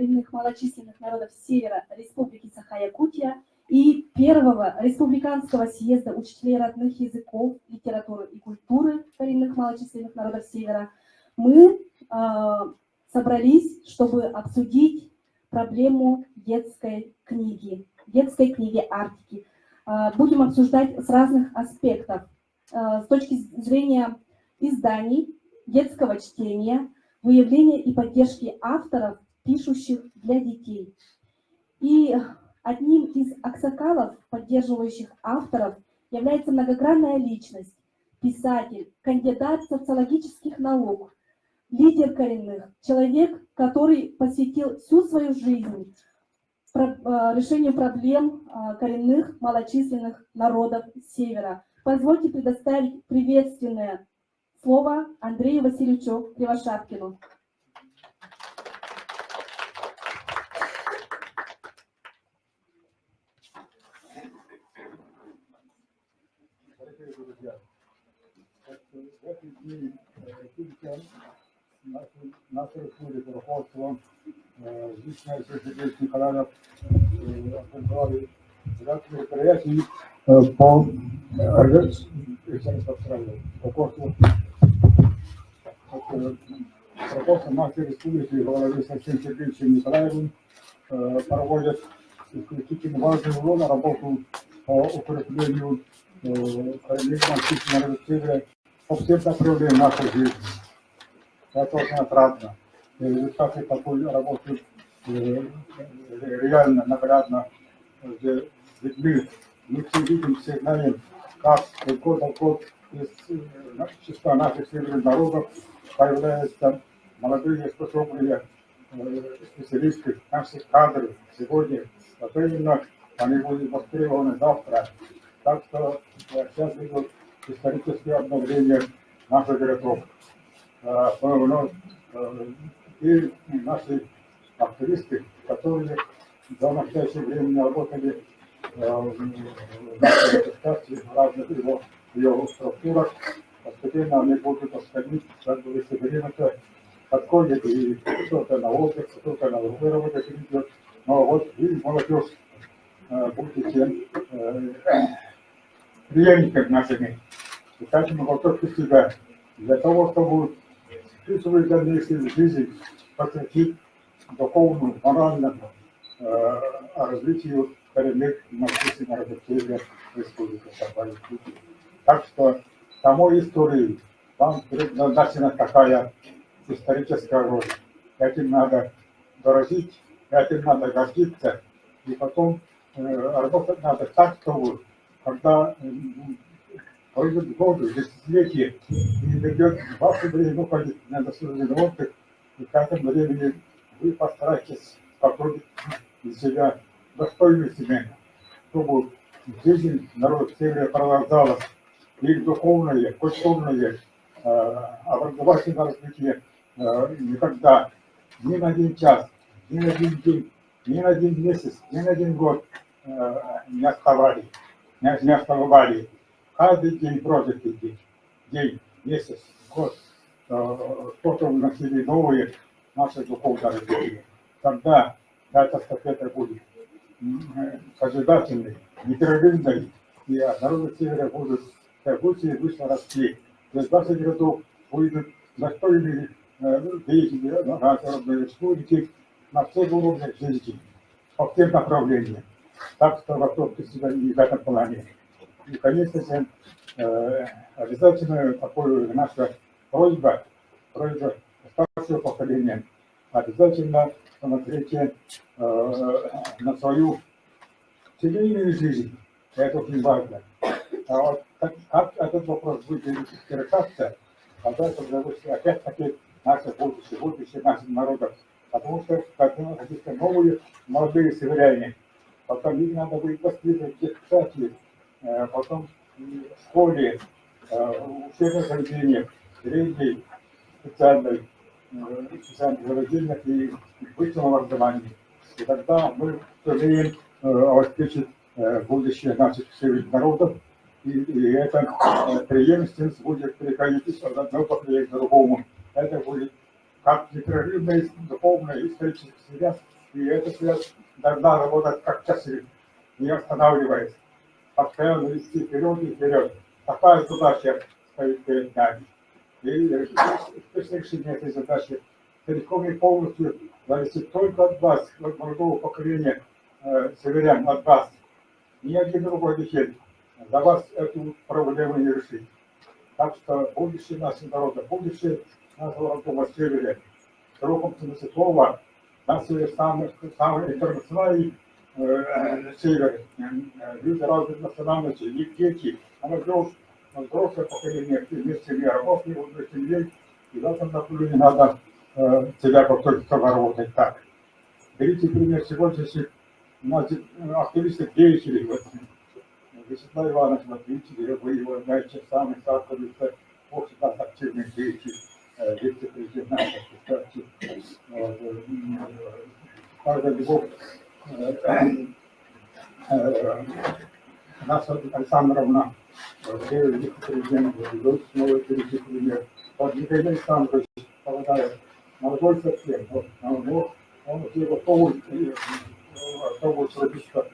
коренных малочисленных народов Севера Республики Саха-Якутия и первого республиканского съезда учителей родных языков, литературы и культуры коренных малочисленных народов Севера мы собрались, чтобы обсудить проблему детской книги Арктики. Будем обсуждать с разных аспектов, с точки зрения изданий, детского чтения, выявления и поддержки авторов, пишущих для детей. И одним из аксакалов, поддерживающих авторов, является многогранная личность, писатель, кандидат социологических наук, лидер коренных, человек, который посвятил всю свою жизнь решению проблем коренных малочисленных народов Севера. Позвольте предоставить приветственное слово Андрею Васильевичу Кривошапкину. В эти дни нашей республики руководством лично Сергей Николаев организовали ряд мероприятий по руководством нашей республики во главе с Сергеем Николаевым проводят исключительно важную работу по укреплению коренных малочисленных народов Севера по всем направлениям нашей жизни. Это очень отрадно. Результаты такой работы реально наглядно видны. Мы все видим, все знаем, как год в год из числа наших северных народов появляются молодые способные специалисты, наших кадров сегодня. Вот именно они будут востребованы завтра. Так что сейчас идет историческое обновление наших городов. И наши активисты, которые за настоящее время работали в нашей администрации, в разных ее структурах, постепенно они будут отходить, как бы если время-то подходит, и кто-то на отдых, кто-то на другой работе идет. Но вот вы, молодежь, будете преемниками нашими, и каждому готовьте себя для того, чтобы всю свою дальнейшую жизнь посвятить духовному, моральному развитию коренных малочисленных народов Севера Республики Саха-Якутия. Так что самой истории вам предназначена такая историческая роль. Этим надо дорожить, этим надо гордиться, и потом работать надо так, чтобы когда пройдут годы, десятилетия, и придет ваше время уходить на заслуженный отдых, и к этому времени вы постараетесь построить из себя достойную семью, чтобы жизнь народа Севера продолжалась, и духовное, культурное, образовательное развитие никогда, ни на один час, ни на один день, ни на один месяц, ни на один год не оставали. Каждый день прожитый день, месяц, год, что-то вносили новые наши духовные развития. Тогда эта эстафета будет созидательной, непрерывной, и народы Севера будут выше и выше расти. Через 20 годов будут достойные деятели народной республики на всех уровнях жизни, по всем направлениям. Так что готовьте себя и в этом плане. И, конечно же, обязательно такую наша просьба старшего поколения, обязательно смотрите на свою семейную жизнь. Это очень важно. А вот как этот вопрос будет решаться, тогда опять-таки наше будущее наших народов. Потому что какие-то новые молодые северяне, потом им надо будет воспитывать их кстати, потом в школе, учебных заведениях, средней, специальных заведениях и высшем образовании. И тогда мы сумеем обеспечить будущее наших северных народов, и эта преемственность будет переходить от одного поколения к другому. Это будет как непрерывная духовная историческая связь И эта связь должна работать как часы, не останавливаясь, постоянно вести вперед и вперед. Такая задача стоит перед нами. И решение этой задачи целиком и полностью зависит только от вас, от молодого поколения северян, от вас. Ни один другой дефект за вас эту проблему не решит. Так что будущее нашего народа, будущее нашего родного севера, в широком смысле слова, наш самый интернациональный север, люди разных национальностей, их дети, молодежь, взрослое поколение, вместе семья, работы, вместе семьей, и в этом направлении надо себя как-то работать так. Берите пример сегодняшних активистов, деятелей. Вячеслав Иванович, вот видите, вы его знаете, самый старший, очень активный деятель, вице-президент нашей государства. Павел Львов, наша Александровна, вице-президент, снова перейти пример. Вот Михаил Александрович попадает молодой совсем, он его готовый срубиться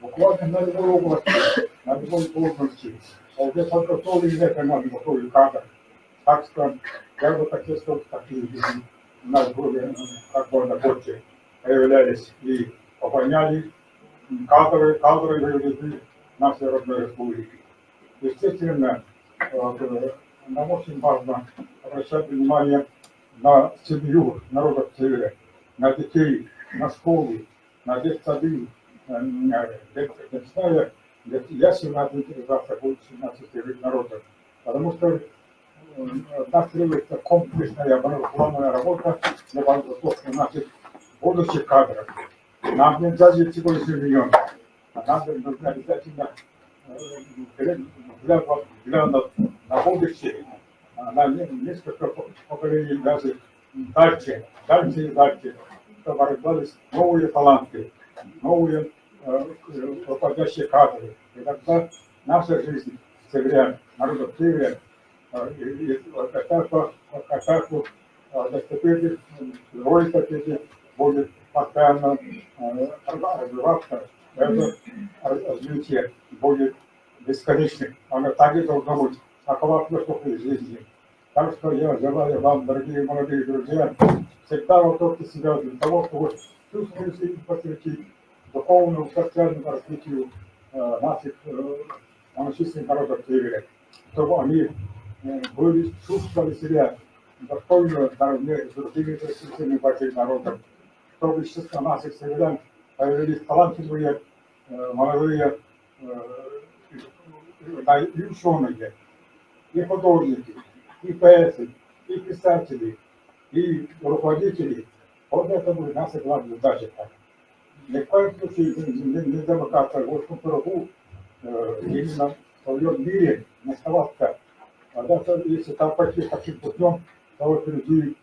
буквально на любой области, на любой должности. А уже подготовлены это надо готовить кадр. Так что я бы хотел, чтобы такие люди у нас были как можно больше появлялись и пополняли кадры вывели нашей родной республики. Естественно, нам очень важно обращать внимание на семью народов Севера, на детей, на школы, на детсады, начиная, ясно надо интересоваться будущим наших северных народов. Потому что у нас требуется комплексная образовательная работа для подготовки наших будущих кадров. Нам нельзя жить всего лишь миллион, а нам нужно обязательно взглянуть на будущее, на несколько поколений даже дальше, чтобы рождались новые таланты, новые руководящие кадры. И тогда наша жизнь северян, народов северян, доступить, другой ступени будет постоянно развиваться, это развитие будет бесконечным. Оно так и должно быть. Такова философия жизни. Так что я желаю вам, дорогие молодые друзья, всегда готовьте себя для того, чтобы чувствовать и посвятить духовному, социальному развитию наших малочисленных народов Севера, чтобы они чувствовали себя достойно наравне с другими представителями больших народов, чтобы из числа наших северян появились талантливые, молодые и ученые, и художники, и поэты, и писатели, и руководители. Вот это будет наша главная задача. Ни в коем случае не замыкаться в узком кругу, именно в своем мире не оставаться. А даже если там пойти таким путем, то вот впереди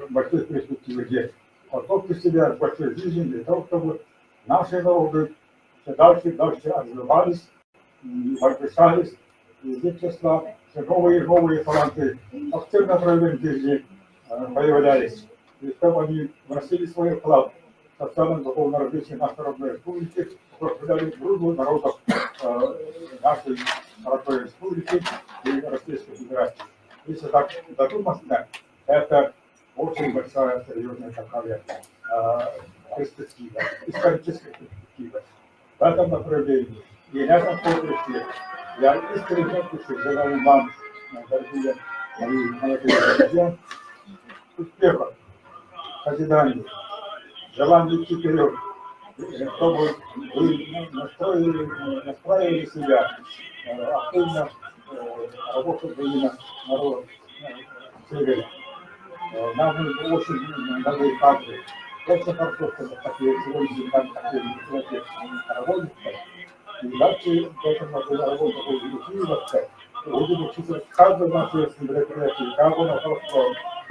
большие перспективы есть. Готовьте себя к большой жизни для того, чтобы наши народы все дальше и дальше развивались, возвышались, и из их числа все новые и новые таланты по всем направлениям жизни появлялись. И чтобы они вносили свой вклад в социально-духовное развитие нашей родной республики, прославляли дружбу народов нашей родной республики и Российской Федерации. Если так задуматься, это очень большая, серьезная такая перспектива, историческая перспектива. В этом направлении и на этом поприще я искренне желаю вам, дорогие мои молодые друзья, успехов, созидания, желания идти вперед, чтобы вы настроили себя активно работать именно народ Севера. Нам очень новые кадры. Очень хорошо, что такие сегодня там такие человек работают. И дальше в этом работа будет усиливаться. Будем учиться каждое наше мероприятие, каждое наше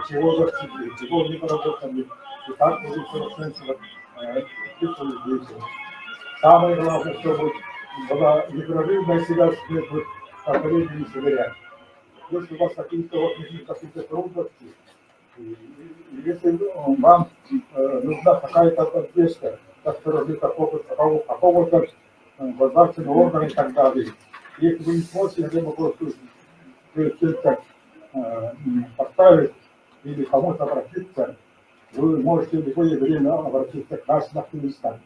чего достигли, чего не поработали, и так будем совершенствовать свою деятельность. Самое главное, чтобы была непрерывная связь между поколениями северян. Если у вас какие-то трудности, Если вам нужна какая-то поддержка, как прожить какого-то государственного органа и так далее, если вы не сможете хотя бы просто что-то поставить или кому-то обратиться, вы можете в любое время обратиться к нашим активистам.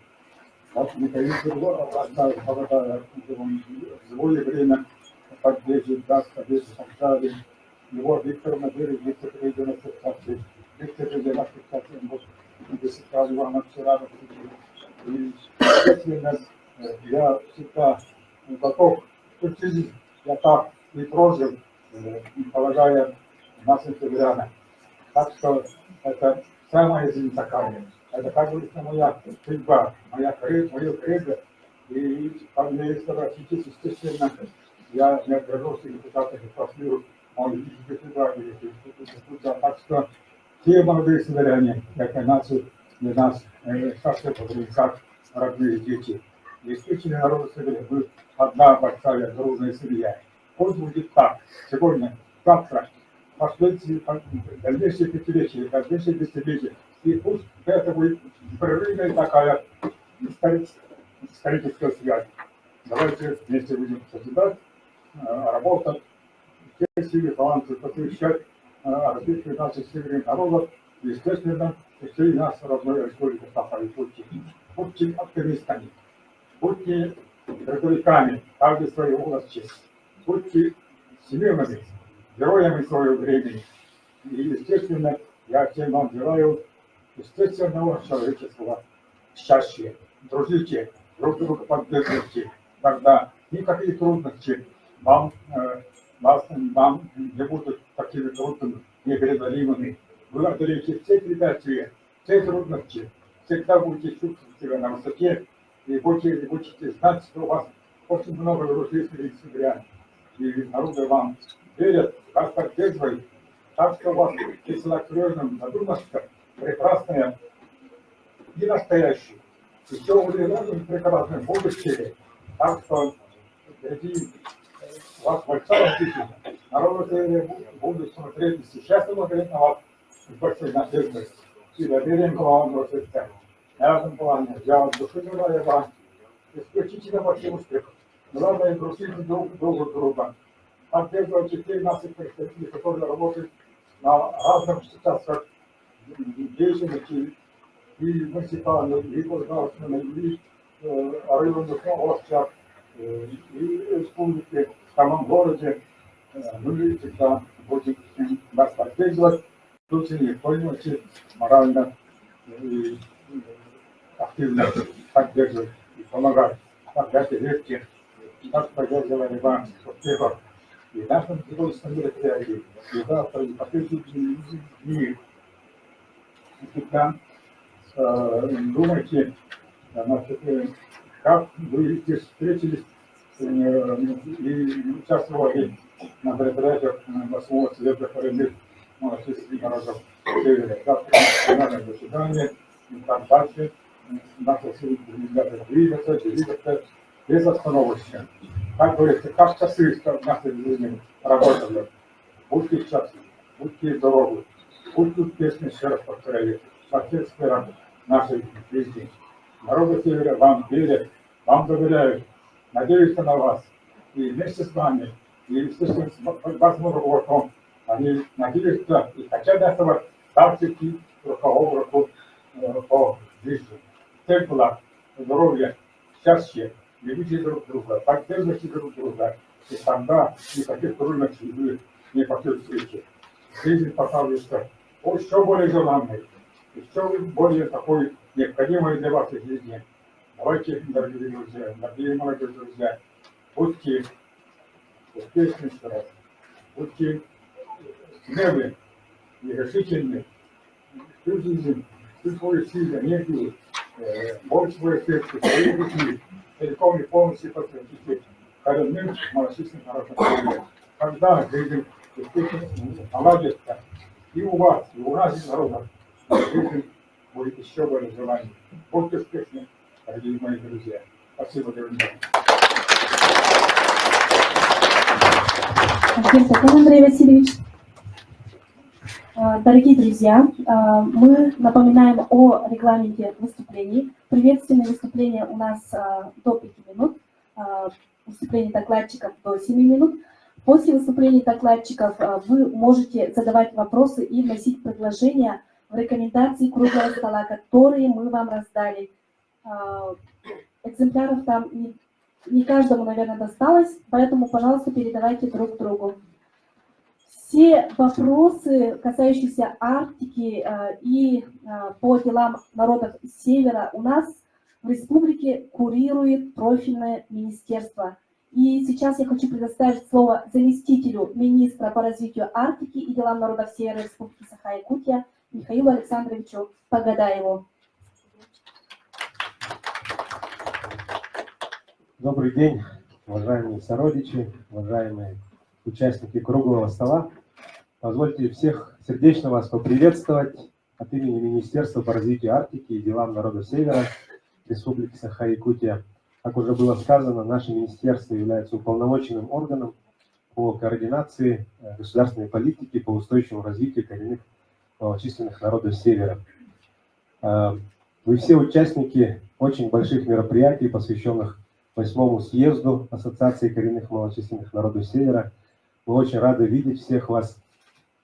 Вот Михаил в любое время поддержит, даст поддержку Самшаре, его Виктор Надыров, вице-президент ассоциации, вице-президент ассоциации, Вячеслав Иванович Радов. И, естественно, я всегда готов, всю жизнь я так и прожил, полагая нашим северянам. Так что это вся моя жизнь такая. Это, как говорится, моя судьба, мое кредо. И ко мне, если обратитесь, естественно, я не отгорожусь депутатом и прослежу мою судьба. Так что все молодые северяне, это наши, для нас, старшие как родные дети. Действительно, народ северян, вы одна большая дружная семья. Пусть будет так, сегодня, завтра, последующие дальнейшие пятилетия, дальнейшие десятилетия. И пусть это будет прерывная такая историческая связь. Давайте вместе будем созидать, работать, все силы, таланты посвящать развитию наших северных народов, естественно, всей нашей родной республики Саха и Пути. Будьте оптимистами, будьте трудовиками, каждый в своей области, будьте всемирными героями своего времени. И, естественно, я всем вам желаю естественного человеческого счастья. Дружите, друг друга поддерживайте, тогда никакие трудности вам не будут такими трудными, непреодолимыми. Вы одолеете все препятствия, все трудности, всегда будете чувствовать себя на высоте и будете знать, что у вас очень много друзей среди северян. И народы вам верят, вас поддерживают. Так что у вас есть серьезная задумочка, прекрасная и настоящая. И все будет прекрасное будущее. Так что впереди у вас большая жизнь. Народы будут смотреть и сейчас смотреть на вас с большой надеждой и доверием к вам относиться. На этом плане я от души желаю вам исключительно больших успехов. Главное, дружите друг друга. Поддерживайте те наших представителей, которые работают на разных участках деятельности и муниципальной, и государственной, и районных областях, и республики, в самом городе. Мы всегда будем вас поддерживать, в случае необходимости морально и активно поддерживать и помогать. Тогда верьте, так поддерживали вам успехов и нашим художественным мероприятиям, и завтра, и последующие дни. Всегда думайте, значит, как вы здесь встретились и участвовали на мероприятиях 8-го съезда коренных малочисленных народов Севера. Завтра национальное заседание, и там дальше наши силы двигаться безостановочно. Как говорится, как часы в нашей жизни работали. Будьте счастливы, будьте здоровы, будьте успешны, еще раз повторяю, во всех сферах нашей жизни. Народы Севера вам верят, вам доверяют, надеются на вас. И вместе с вами, и, естественно, с вашим руководством, они надеются и хотят этого дальше идти рука об руку по жизни. Всех благ, здоровья, счастья, любите друг друга, поддерживайте друг друга. И тогда никаких трудностей вы не почувствуете. Жизнь поставится еще более желанной, еще более такой необходимой для вашей жизни. Давайте, дорогие друзья, дорогие молодые друзья, будьте успешны еще раз, будьте смелы и решительны. Всю жизнь, всю свою силу, энергию, больше свое сердце, свои пути, целиком и полностью посвятите коренным малочисленным народам. Когда жизнь действительно наладится и у вас, и у нас, народов, жизнь будет еще более желанием. Будьте успешны, дорогие мои друзья. Спасибо за внимание. Андрей Васильевич. Дорогие друзья, мы напоминаем о регламенте выступлений. Приветственные выступления у нас до 5 минут, выступление докладчиков до 7 минут. После выступления докладчиков вы можете задавать вопросы и вносить предложения в рекомендации круглого стола, которые мы вам раздали. Экземпляров там не каждому, наверное, досталось, поэтому, пожалуйста, передавайте друг другу. Все вопросы, касающиеся Арктики и по делам народов Севера, у нас в республике курирует профильное министерство. И сейчас я хочу предоставить слово заместителю министра по развитию Арктики и делам народов Севера Республики Саха-Якутия Михаилу Александровичу Погадаеву. Добрый день, уважаемые сородичи, уважаемые участники круглого стола. Позвольте всех сердечно вас поприветствовать от имени Министерства по развитию Арктики и делам народов Севера Республики Саха-Якутия. Как уже было сказано, наше министерство является уполномоченным органом по координации государственной политики по устойчивому развитию коренных малочисленных народов Севера. Вы все участники очень больших мероприятий, посвященных 8-му съезду Ассоциации коренных малочисленных народов Севера. Мы очень рады видеть всех вас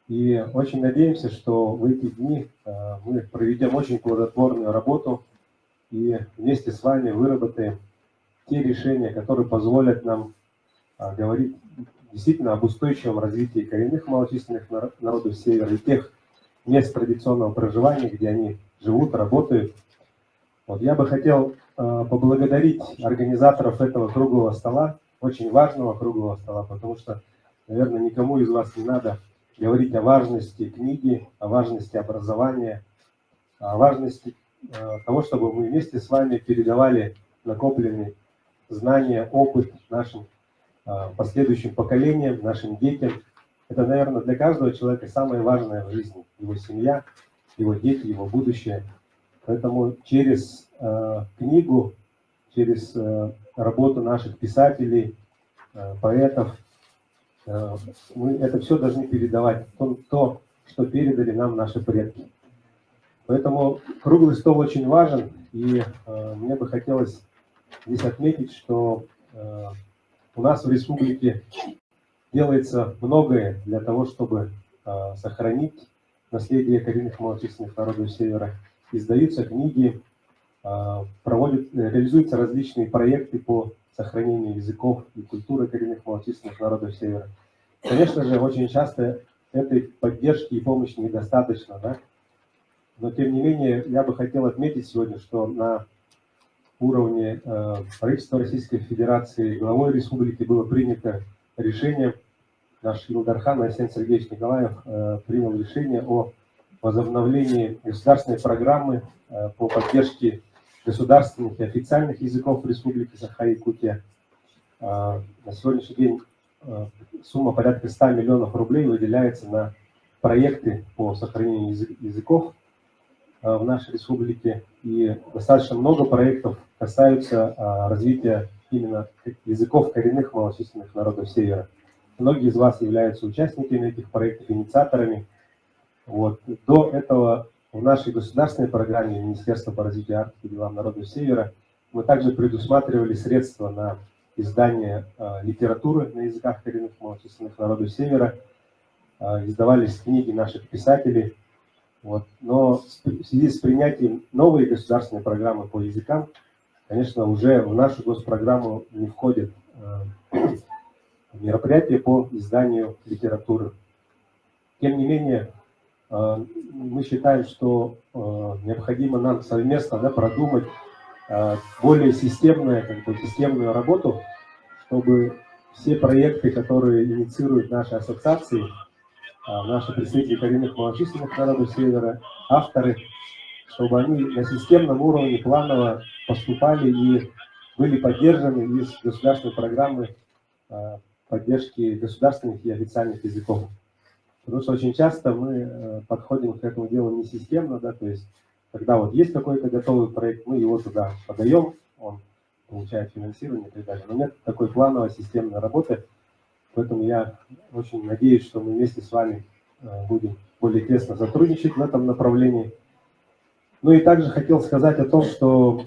и очень надеемся, что в эти дни мы проведем очень плодотворную работу и вместе с вами выработаем те решения, которые позволят нам говорить действительно об устойчивом развитии коренных малочисленных народов Севера и тех мест традиционного проживания, где они живут, работают. Вот я бы хотел поблагодарить организаторов этого круглого стола, очень важного круглого стола, потому что, наверное, никому из вас не надо говорить о важности книги, о важности образования, о важности того, чтобы мы вместе с вами передавали накопленные знания, опыт нашим последующим поколениям, нашим детям. Это, наверное, для каждого человека самое важное в жизни. Его семья, его дети, его будущее. Поэтому через книгу, через работу наших писателей, поэтов, мы это все должны передавать, то, что передали нам наши предки. Поэтому круглый стол очень важен, и мне бы хотелось здесь отметить, что у нас в республике делается многое для того, чтобы сохранить наследие коренных малочисленных народов Севера. Издаются книги, реализуются различные проекты по сохранению языков и культуры коренных малочисленных народов Севера. Конечно же, очень часто этой поддержки и помощи недостаточно, да? Но тем не менее, я бы хотел отметить сегодня, что на уровне правительства Российской Федерации главой республики было принято решение, наш Илдархан Айсен Сергеевич Николаев принял решение о возобновлении государственной программы по поддержке государственных и официальных языков Республики Саха-Якутия. На сегодняшний день сумма порядка 100 миллионов рублей выделяется на проекты по сохранению языков в нашей республике. И достаточно много проектов касаются развития именно языков коренных малочисленных народов Севера. Многие из вас являются участниками этих проектов, инициаторами. Вот. До этого в нашей государственной программе Министерства по развитию Арктики и делам народов Севера мы также предусматривали средства на издание литературы на языках коренных малочисленных народов Севера. Издавались книги наших писателей. Вот. Но в связи с принятием новой государственной программы по языкам, конечно, уже в нашу госпрограмму не входят мероприятия по изданию литературы. Тем не менее, мы считаем, что необходимо нам совместно продумать более системную работу, чтобы все проекты, которые инициируют наши ассоциации, наши представители коренных малочисленных народов Севера, авторы, чтобы они на системном уровне планово поступали и были поддержаны из государственной программы поддержки государственных и официальных языков. Потому что очень часто мы подходим к этому делу не системно, да, то есть когда вот есть какой-то готовый проект, мы его туда подаем, он получает финансирование и так далее. Но нет такой плановой системной работы, поэтому я очень надеюсь, что мы вместе с вами будем более тесно сотрудничать в этом направлении. Ну и также хотел сказать о том, что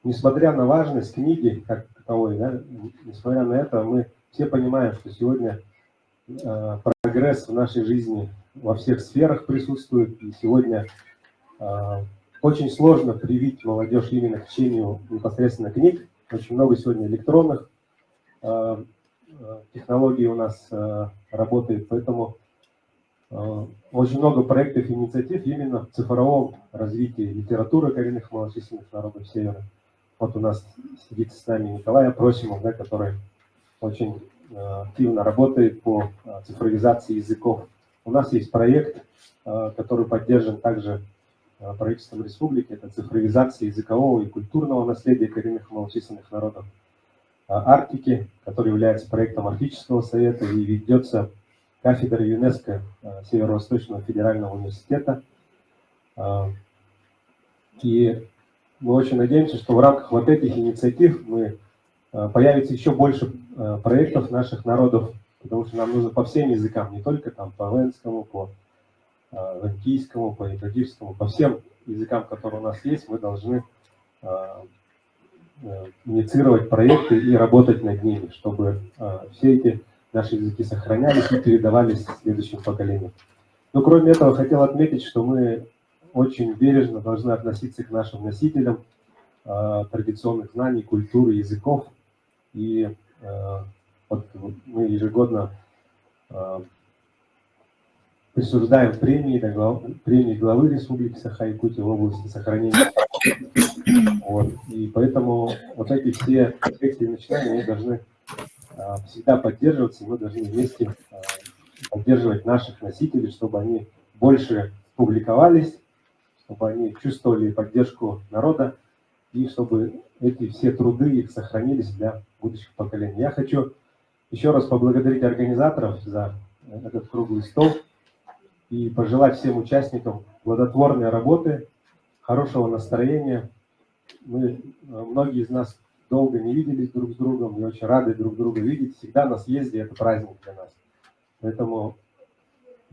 несмотря на важность книги как таковой, да, несмотря на это, мы все понимаем, что сегодня прогресс в нашей жизни во всех сферах присутствует, и сегодня очень сложно привить молодежь именно к чтению непосредственно книг. Очень много сегодня электронных технологий у нас работает, поэтому очень много проектов и инициатив именно в цифровом развитии литературы коренных малочисленных народов Севера. Вот у нас сидит с нами Николай Просимов, да, который очень активно работает по цифровизации языков. У нас есть проект, который поддержан также правительством республики, это цифровизация языкового и культурного наследия коренных малочисленных народов Арктики, который является проектом Арктического совета и ведется кафедрой ЮНЕСКО Северо-Восточного федерального университета. И мы очень надеемся, что в рамках вот этих инициатив появится еще больше проектов наших народов, потому что нам нужно по всем языкам, не только там по венскому, по венкийскому, по икагирскому, по всем языкам, которые у нас есть, мы должны инициировать проекты и работать над ними, чтобы все эти наши языки сохранялись и передавались следующим поколениям. Но кроме этого, хотел отметить, что мы очень бережно должны относиться к нашим носителям традиционных знаний, культуры, языков. И вот мы ежегодно присуждаем премии главы Республики Саха-Якутия в области сохранения. Вот. И поэтому вот эти все проекты и начинания они должны всегда поддерживаться, и мы должны вместе поддерживать наших носителей, чтобы они больше публиковались, чтобы они чувствовали поддержку народа, и чтобы эти все труды их сохранились для будущих поколений. Я хочу еще раз поблагодарить организаторов за этот круглый стол и пожелать всем участникам плодотворной работы, хорошего настроения. Многие из нас долго не виделись друг с другом, и очень рады друг друга видеть. Всегда на съезде это праздник для нас. Поэтому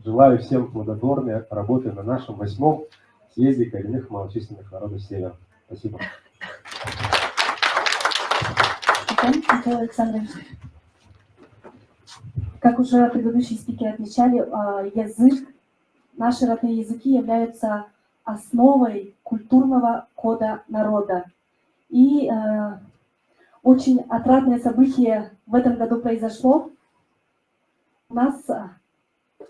желаю всем плодотворной работы на нашем 8-м съезде коренных малочисленных народов Севера. Спасибо. Михаил Александрович, как уже предыдущие спикеры отмечали, язык, наши родные языки являются основой культурного кода народа. И очень отрадное событие в этом году произошло. У нас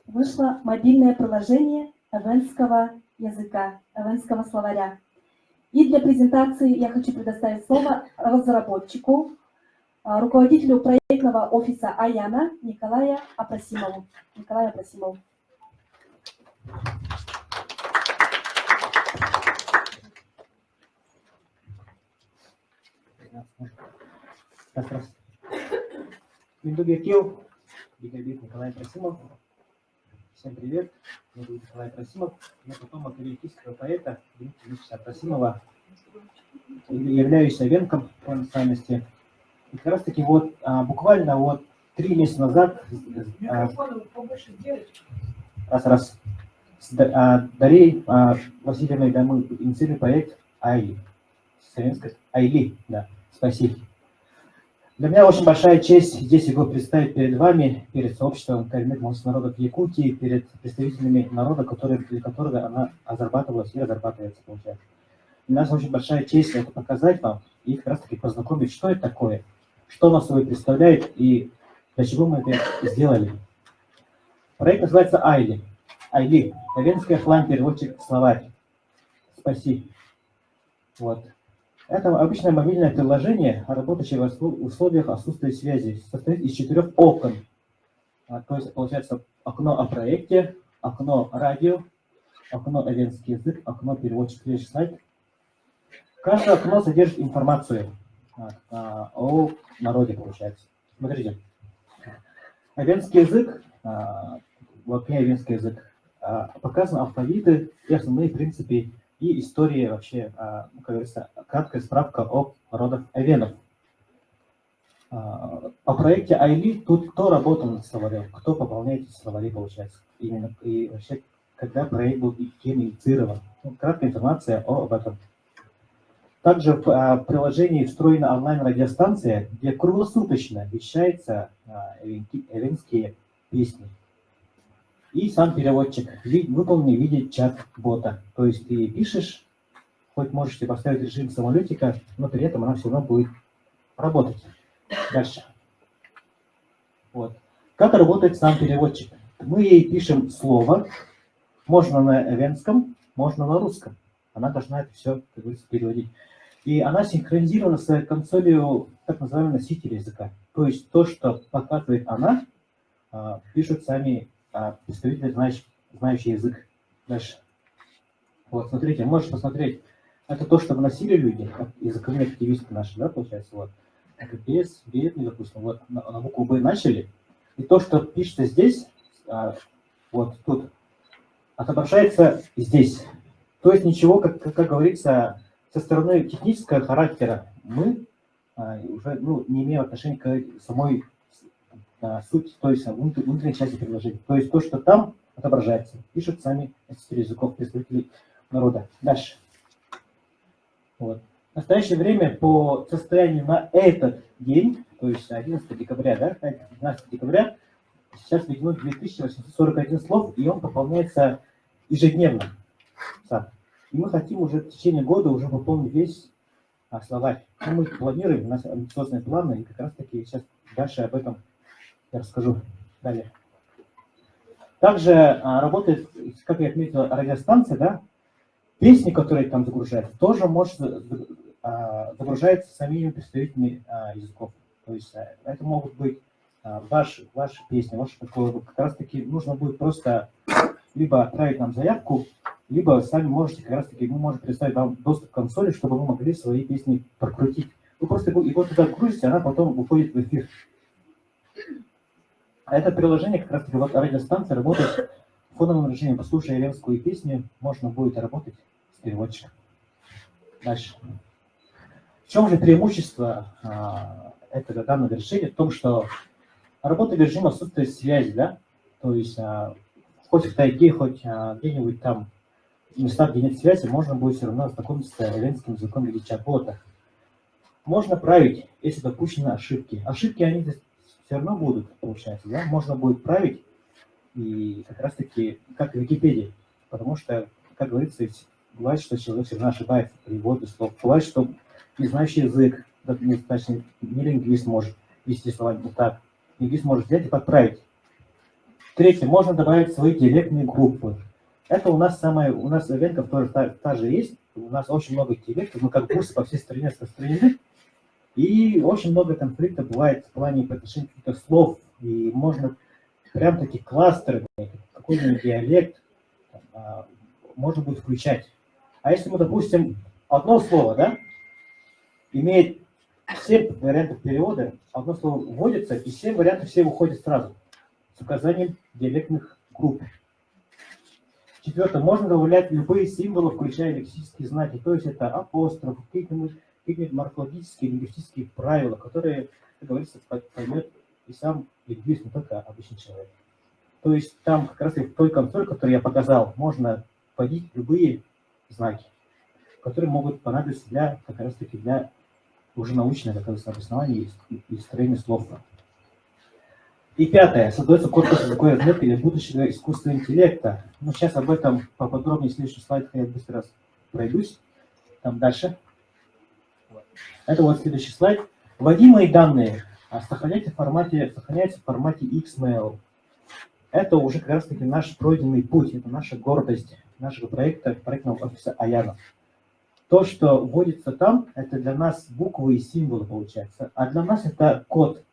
вышло мобильное приложение эвенского языка, эвенского словаря. И для презентации я хочу предоставить слово разработчику, руководителю проектного офиса АЯНа Николаю Апросимову. Николаю Апросимову. Индубекил, гигабит Николай Апросимов. Всем привет, меня зовут Николай Апросимов. Я потомок великийского поэта Дмитрия Ильича Апросимова. Являюсь овенком по национальности. И как раз таки вот буквально 3 месяца назад с Дарьей Васильевной мы инициировали проект Айли. Айли, да, спасибо. Для меня очень большая честь здесь его представить перед вами, перед сообществом коренных малочисленных народов Якутии, перед представителями народа, для которого она разрабатывалась и разрабатывается, получается. Для нас очень большая честь это показать вам и как раз таки познакомить, что это такое, что нас собой представляет и для чего мы это сделали. Проект называется Айли. Айли. Овенский офлайн-переводчик словарь. Спасибо. Вот. Это обычное мобильное приложение, работающее в условиях отсутствия связи, состоит из 4 окон. То есть, получается, окно о проекте, окно радио, окно овенский язык, окно переводчик сайт. Каждое окно содержит информацию о народе, получается. Смотрите. Овенский язык, в окне овенский язык, показаны алфавиты и основные принципы и история вообще, как говорится, краткая справка о народах овенов. О проекте Айли тут кто работал над словарем, кто пополняет эти словари, получается. Именно и вообще, когда проект был и кем инициирован. Ну, краткая информация об этом. Также в приложении встроена онлайн-радиостанция, где круглосуточно вещаются эвенские песни. И сам переводчик выполнен в виде чат-бота. То есть ты пишешь, хоть можете поставить режим самолетика, но при этом она все равно будет работать. Дальше. Вот. Как работает сам переводчик? Мы ей пишем слово, можно на эвенском, можно на русском. Она должна это все, как говорится, переводить. И она синхронизирована с консолью так называемого носителя языка. То есть то, что показывает она, пишут сами представители, знающие язык. Дальше. Вот, смотрите, можешь посмотреть. Это то, что вносили люди, языковые активисты наши, да, получается, вот. КПС, бедный, допустим, вот на букву Б начали. И то, что пишется здесь, вот тут, отображается здесь. То есть ничего, как говорится, со стороны технического характера мы уже не имеем отношения к самой сути, то есть внутренней части приложения. То есть то, что там отображается, пишут сами носители языков, представители народа. Дальше. Вот. В настоящее время по состоянию на этот день, то есть 11 декабря, да, 15 декабря, сейчас введено 2841 слов, и он пополняется ежедневно. И мы хотим уже в течение года уже пополнить весь словарь. Мы планируем, у нас амбициозные планы, и как раз таки сейчас дальше об этом я расскажу далее. Также работает, как я отметил, радиостанция, да, песни, которые там загружаются, тоже может загружаются самими представителями языков. То есть это могут быть ваши песни, ваши такое. Как раз таки нужно будет просто либо отправить нам заявку, либо сами можете, как раз таки, мы можем предоставить вам доступ к консоли, чтобы вы могли свои песни прокрутить. Вы просто его туда грузите, она потом выходит в эфир. А это приложение, как раз таки, вот радиостанция работает в фоновом режиме. Послушая эвенскую песню, можно будет работать с переводчиком. Дальше. В чем же преимущество этого данного решения? В том, что работа в режиме отсутствия связи, да? То есть хоть в тайге, хоть где-нибудь там в местах, где нет связи, можно будет все равно ознакомиться с эвенским языком в виде чат-бота. Можно править, если допущены ошибки. Ошибки, они все равно будут, получается, да? Можно будет править, и как раз-таки, как в Википедии. Потому что, как говорится, бывает, что человек все равно ошибается при переводе слов. Бывает, что не знающий язык, точнее, не лингвист может вести слова не так. Лингвист может взять и подправить. Третье, можно добавить свои диалектные группы. Это у нас эвенков тоже та же есть. У нас очень много диалектов, мы как курсы по всей стране распространены. И очень много конфликтов бывает в плане подтверждения каких-то слов. И можно прям такие кластеры, какой-нибудь диалект можно будет включать. А если мы, допустим, одно слово, да, имеет 7 вариантов перевода, одно слово вводится, и 7 вариантов все выходят сразу с указанием диалектных групп. Четвертое, можно добавлять любые символы, включая лексические знаки, то есть это апостроф, какие-нибудь морфологические, лингвистические правила, которые, как говорится, поймет и сам лингвист, не только обычный человек. То есть там как раз и в той консоли, которую я показал, можно вводить любые знаки, которые могут понадобиться для, как раз таки, для уже научного обоснования и строения слов. И пятое. Создается корпус языковой разметки для будущего искусственного интеллекта. Ну, сейчас об этом поподробнее в следующем слайде я быстро пройдусь. Там дальше. Это вот следующий слайд. Вводимые данные сохраняются в формате XML. Это уже как раз таки наш пройденный путь, это наша гордость нашего проектного офиса Аяна. То, что вводится там, это для нас буквы и символы получается, а для нас это код,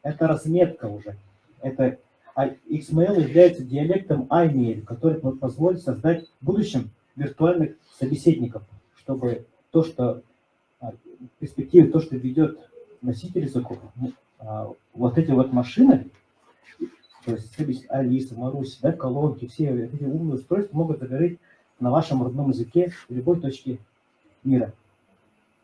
это разметка уже. XML является диалектом IML, который позволит создать в будущем виртуальных собеседников, чтобы то, что в перспективе, то, что ведет носитель языков, вот эти вот машины, то есть Алиса, Маруся, да, колонки, все эти умные устройства могут заговорить на вашем родном языке в любой точке мира.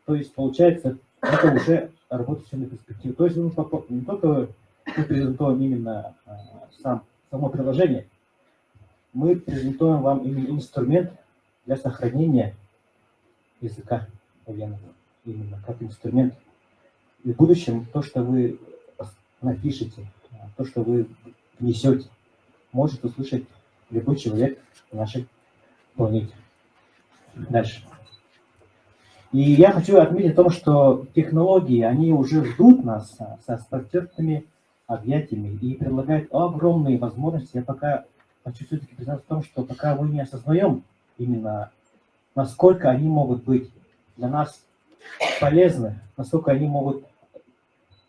То есть получается, это уже работающая перспектива. То есть мы не только мы презентуем именно само приложение, мы презентуем вам именно инструмент для сохранения языка военного, именно как инструмент. И в будущем то, что вы напишете, то, что вы внесете, может услышать любой человек на нашей планете. Дальше. И я хочу отметить о том, что технологии, они уже ждут нас со протертыми объятиями и предлагают огромные возможности. Я пока хочу все-таки признаться в том, что пока мы не осознаем именно, насколько они могут быть для нас полезны, насколько они могут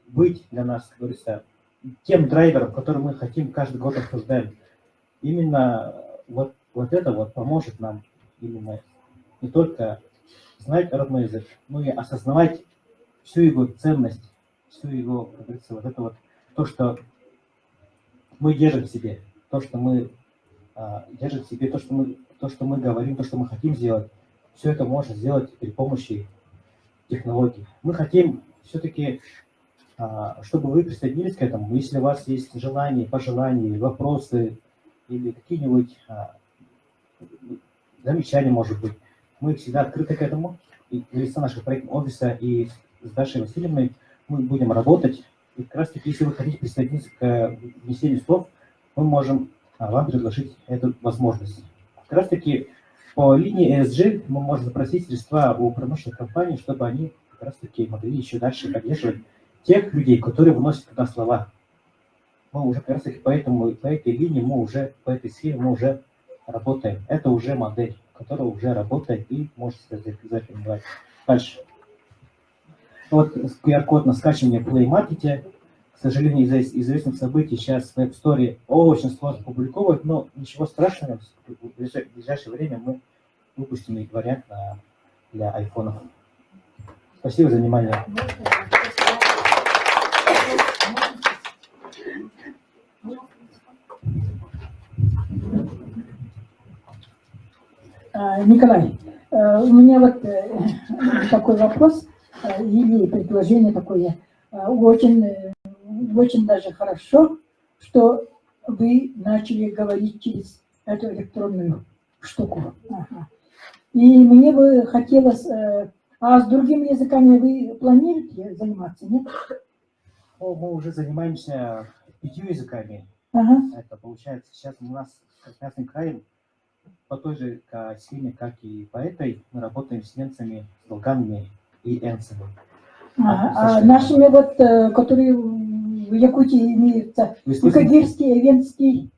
быть для нас, как говорится, тем драйвером, который мы хотим каждый год обсуждаем. Именно вот это вот поможет нам именно не только знать родной язык, но и осознавать всю его ценность, всю его, как говорится, вот это вот, то, что мы держим в себе, то, что мы держим в себе, то, что мы говорим, то, что мы хотим сделать, все это можно сделать при помощи технологий. Мы хотим все-таки, чтобы вы присоединились к этому. Если у вас есть желания, пожелания, вопросы или какие-нибудь замечания, может быть, мы всегда открыты к этому. И лица нашего проектного офиса и с Дашей Васильевной мы будем работать. И как раз таки, если вы хотите присоединиться к внесению слов, мы можем вам предложить эту возможность. Как раз таки по линии ESG мы можем запросить средства у промышленных компаний, чтобы они как раз таки могли еще дальше поддерживать тех людей, которые вносят туда слова. Мы уже как раз таки по этой линии, по этой сфере мы уже работаем. Это уже модель, которая уже работает и может запоминать. Дальше. Вот QR-код на скачивание в Play Market. К сожалению, из-за известных событий сейчас в App Store очень сложно публиковать, но ничего страшного. В ближайшее время мы выпустим и вариант для айфонов. Спасибо за внимание. Николай, у меня вот такой вопрос или предложение такое. Очень даже хорошо, что вы начали говорить через эту электронную штуку. Ага. И мне бы хотелось... А с другими языками вы планируете заниматься, нет? Мы уже занимаемся 5 языками. Ага. Это получается сейчас у нас с Красным краем по той же схеме, как и по этой, мы работаем с немцами, с долганами и энцами. А нашими вот, которые в Якутии имеются, Икагирский, Эвенский.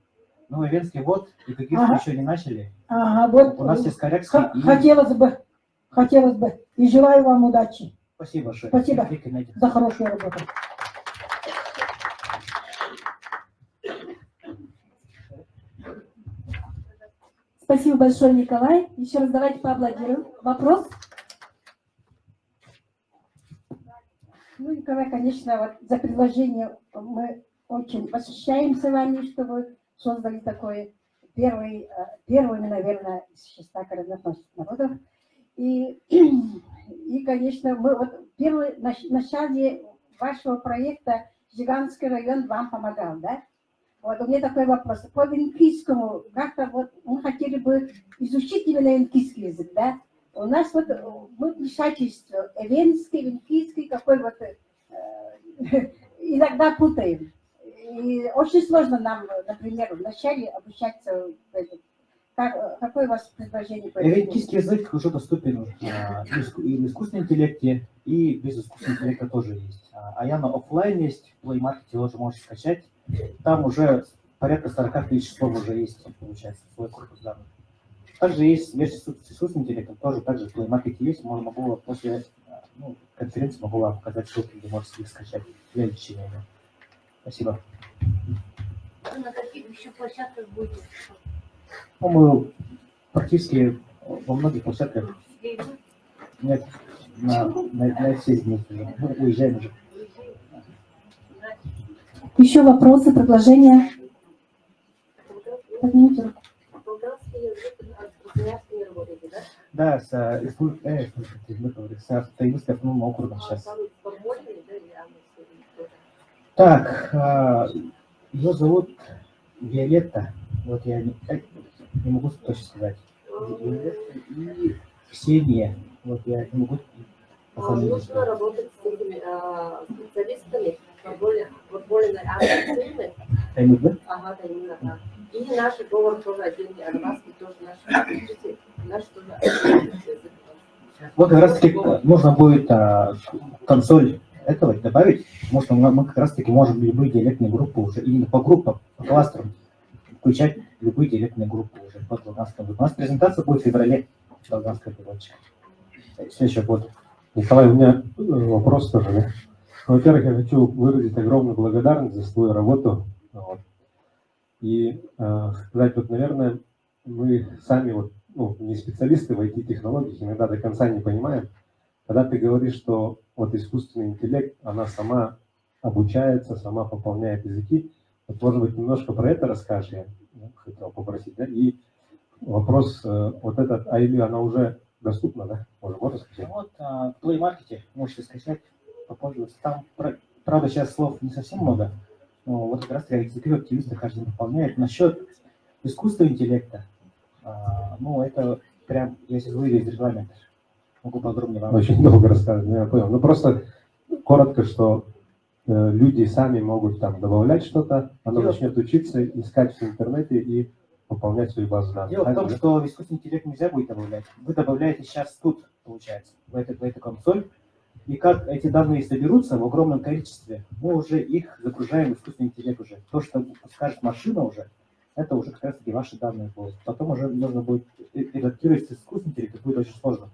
Ну, Эвенский вот, Икагирский еще не начали. Ага, вот. У нас есть коррекции. Хотелось бы. И желаю вам удачи. Спасибо большое. Спасибо за хорошую работу. Спасибо большое, Николай. Еще раз давайте поаплодируем. Вопрос? Ну, Николай, конечно, вот за предложение мы очень восхищаемся вами, что вы создали такой первый, наверное, из числа коренных народов. И, конечно, мы вот первое начале вашего проекта Жиганский район вам помогал, да? Вот у меня такой вопрос. По венкийскому, как-то вот мы хотели бы изучить именно венкийский язык, да? У нас вот мы вмешательство эвенский, венкийский, какой вот иногда путаем. И очень сложно нам, например, вначале обучаться в этом. Какое у вас предложение? Эвенкийский язык уже доступен и в искусственном интеллекте, и без искусственного интеллекта тоже есть. А я на офлайн есть, в Play Market тоже можете скачать. Там уже порядка 40 тысяч слов уже есть, получается, свой корпус данных. Также есть версия с искусственным интеллектом, тоже также в Play Market есть. Могу после конференции могу вам показать ссылки, где можете их скачать для изучения. Спасибо. На каких еще площадках будете? Мы практически во многих площадках. Нет, на все из них уже. Мы уезжаем уже. Еще вопросы, предложения? Поднимите руку. Болгарский язык постоянно работаете, да? Да, с Таинским автономным округом сейчас. Так, ее зовут Виолетта. Вот я не могу точно сказать. Виолетта и Ксения. Вот я не могу по фамилии Нужно сказать. работать с этими специалистами вот более активны. Таймурда? Ага, да, именно так. И наши говорят тоже отдельные, арабский тоже наши тоже отдельные. Вот как раз таки нужно будет консоль этого добавить, потому что мы как раз таки можем любые диалектные группы уже именно по группам, по кластерам включать любые диалектные группы уже по долганскому. У нас презентация будет в феврале долганского переводчика. Следующий год. Николай, у меня вопрос тоже. Да? Во-первых, я хочу выразить огромную благодарность за свою работу. Вот. И сказать, вот, наверное, мы сами вот, не специалисты в IT-технологиях, иногда до конца не понимаем. Когда ты говоришь, что вот искусственный интеллект, она сама обучается, сама пополняет языки, вот, может быть, немножко про это расскажешь, я хотел попросить. Да? И вопрос, вот этот Айли, она уже доступна, да? Можно сказать? Вот в Play Market можете скачать, попользоваться. Там, правда, сейчас слов не совсем много, но вот как раз языки активисты каждый день выполняет. Насчет искусственного интеллекта, ну, это прям, если выйдет из регламента, могу подробнее вам. Очень долго рассказывать, я понял. Ну, просто коротко, что люди сами могут там добавлять что-то, оно начнет учиться, искать в интернете и пополнять свою базу данных. Дело в том, что в искусственный интеллект нельзя будет добавлять. Вы добавляете сейчас тут, получается, в эту консоль, и как эти данные соберутся в огромном количестве, мы уже их загружаем в искусственный интеллект уже. То, что скажет машина уже, это уже как раз таки ваши данные будут. Потом уже нужно будет редактировать искусственный интеллект, это будет очень сложно.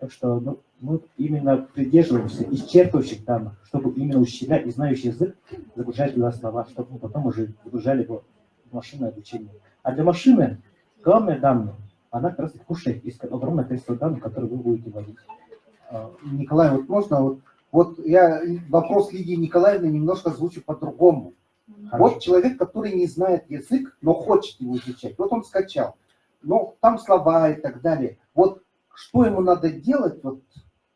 Так что мы именно придерживаемся исчерпывающих данных, чтобы именно учителя и знающий язык загружать туда слова, чтобы мы потом уже загружали его в машинное обучение. А для машины главное данные, она как раз кушает из огромного количества данных, которые вы будете вводить. Николай, вот можно, вот я вопрос Лидии Николаевны немножко озвучу по-другому. Вот человек, который не знает язык, но хочет его изучать, вот он скачал, но там слова и так далее. Вот что ему надо делать, вот,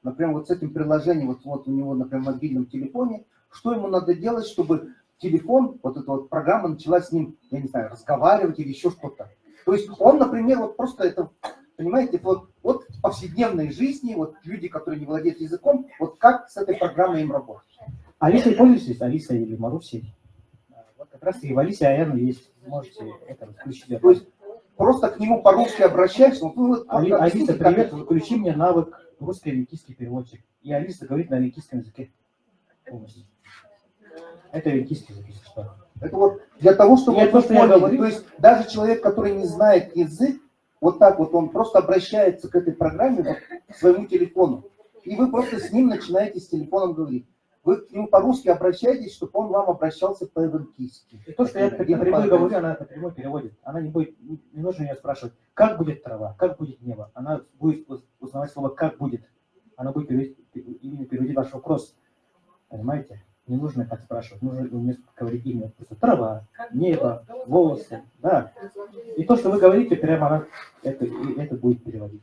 например, вот с этим приложением, вот у него, например, в мобильном телефоне, что ему надо делать, чтобы телефон, вот эта вот программа начала с ним, я не знаю, разговаривать или еще что-то. То есть он, например, вот просто это, понимаете, вот в повседневной жизни, вот люди, которые не владеют языком, вот как с этой программой им работать. Алисой пользуетесь? Алиса или Марусей? Вот как раз и в Алисе Аяна есть, можете это включить. То есть просто к нему по-русски обращаешься. Алиса, привет, включи мне навык русско-венкийский переводчик. И Алиса говорит на венкийском языке полностью. Это венкийский язык, если что. Это вот для того, чтобы то, что я говорю. То есть даже человек, который не знает язык, вот так вот он просто обращается к этой программе, вот, к своему телефону. И вы просто с ним начинаете с телефоном говорить. Вы к нему по-русски обращаетесь, чтобы он вам обращался по-венкийски. И то, что я напрямую говорю, она напрямую переводит. Она не нужно ее спрашивать, как будет трава, как будет небо. Она будет узнавать слово «как будет». Она будет переводить ваш вопрос. Понимаете? Не нужно так спрашивать. Нужно говорить именно трава, небо, волосы. Да. И то, что вы говорите, прямо она это будет переводить.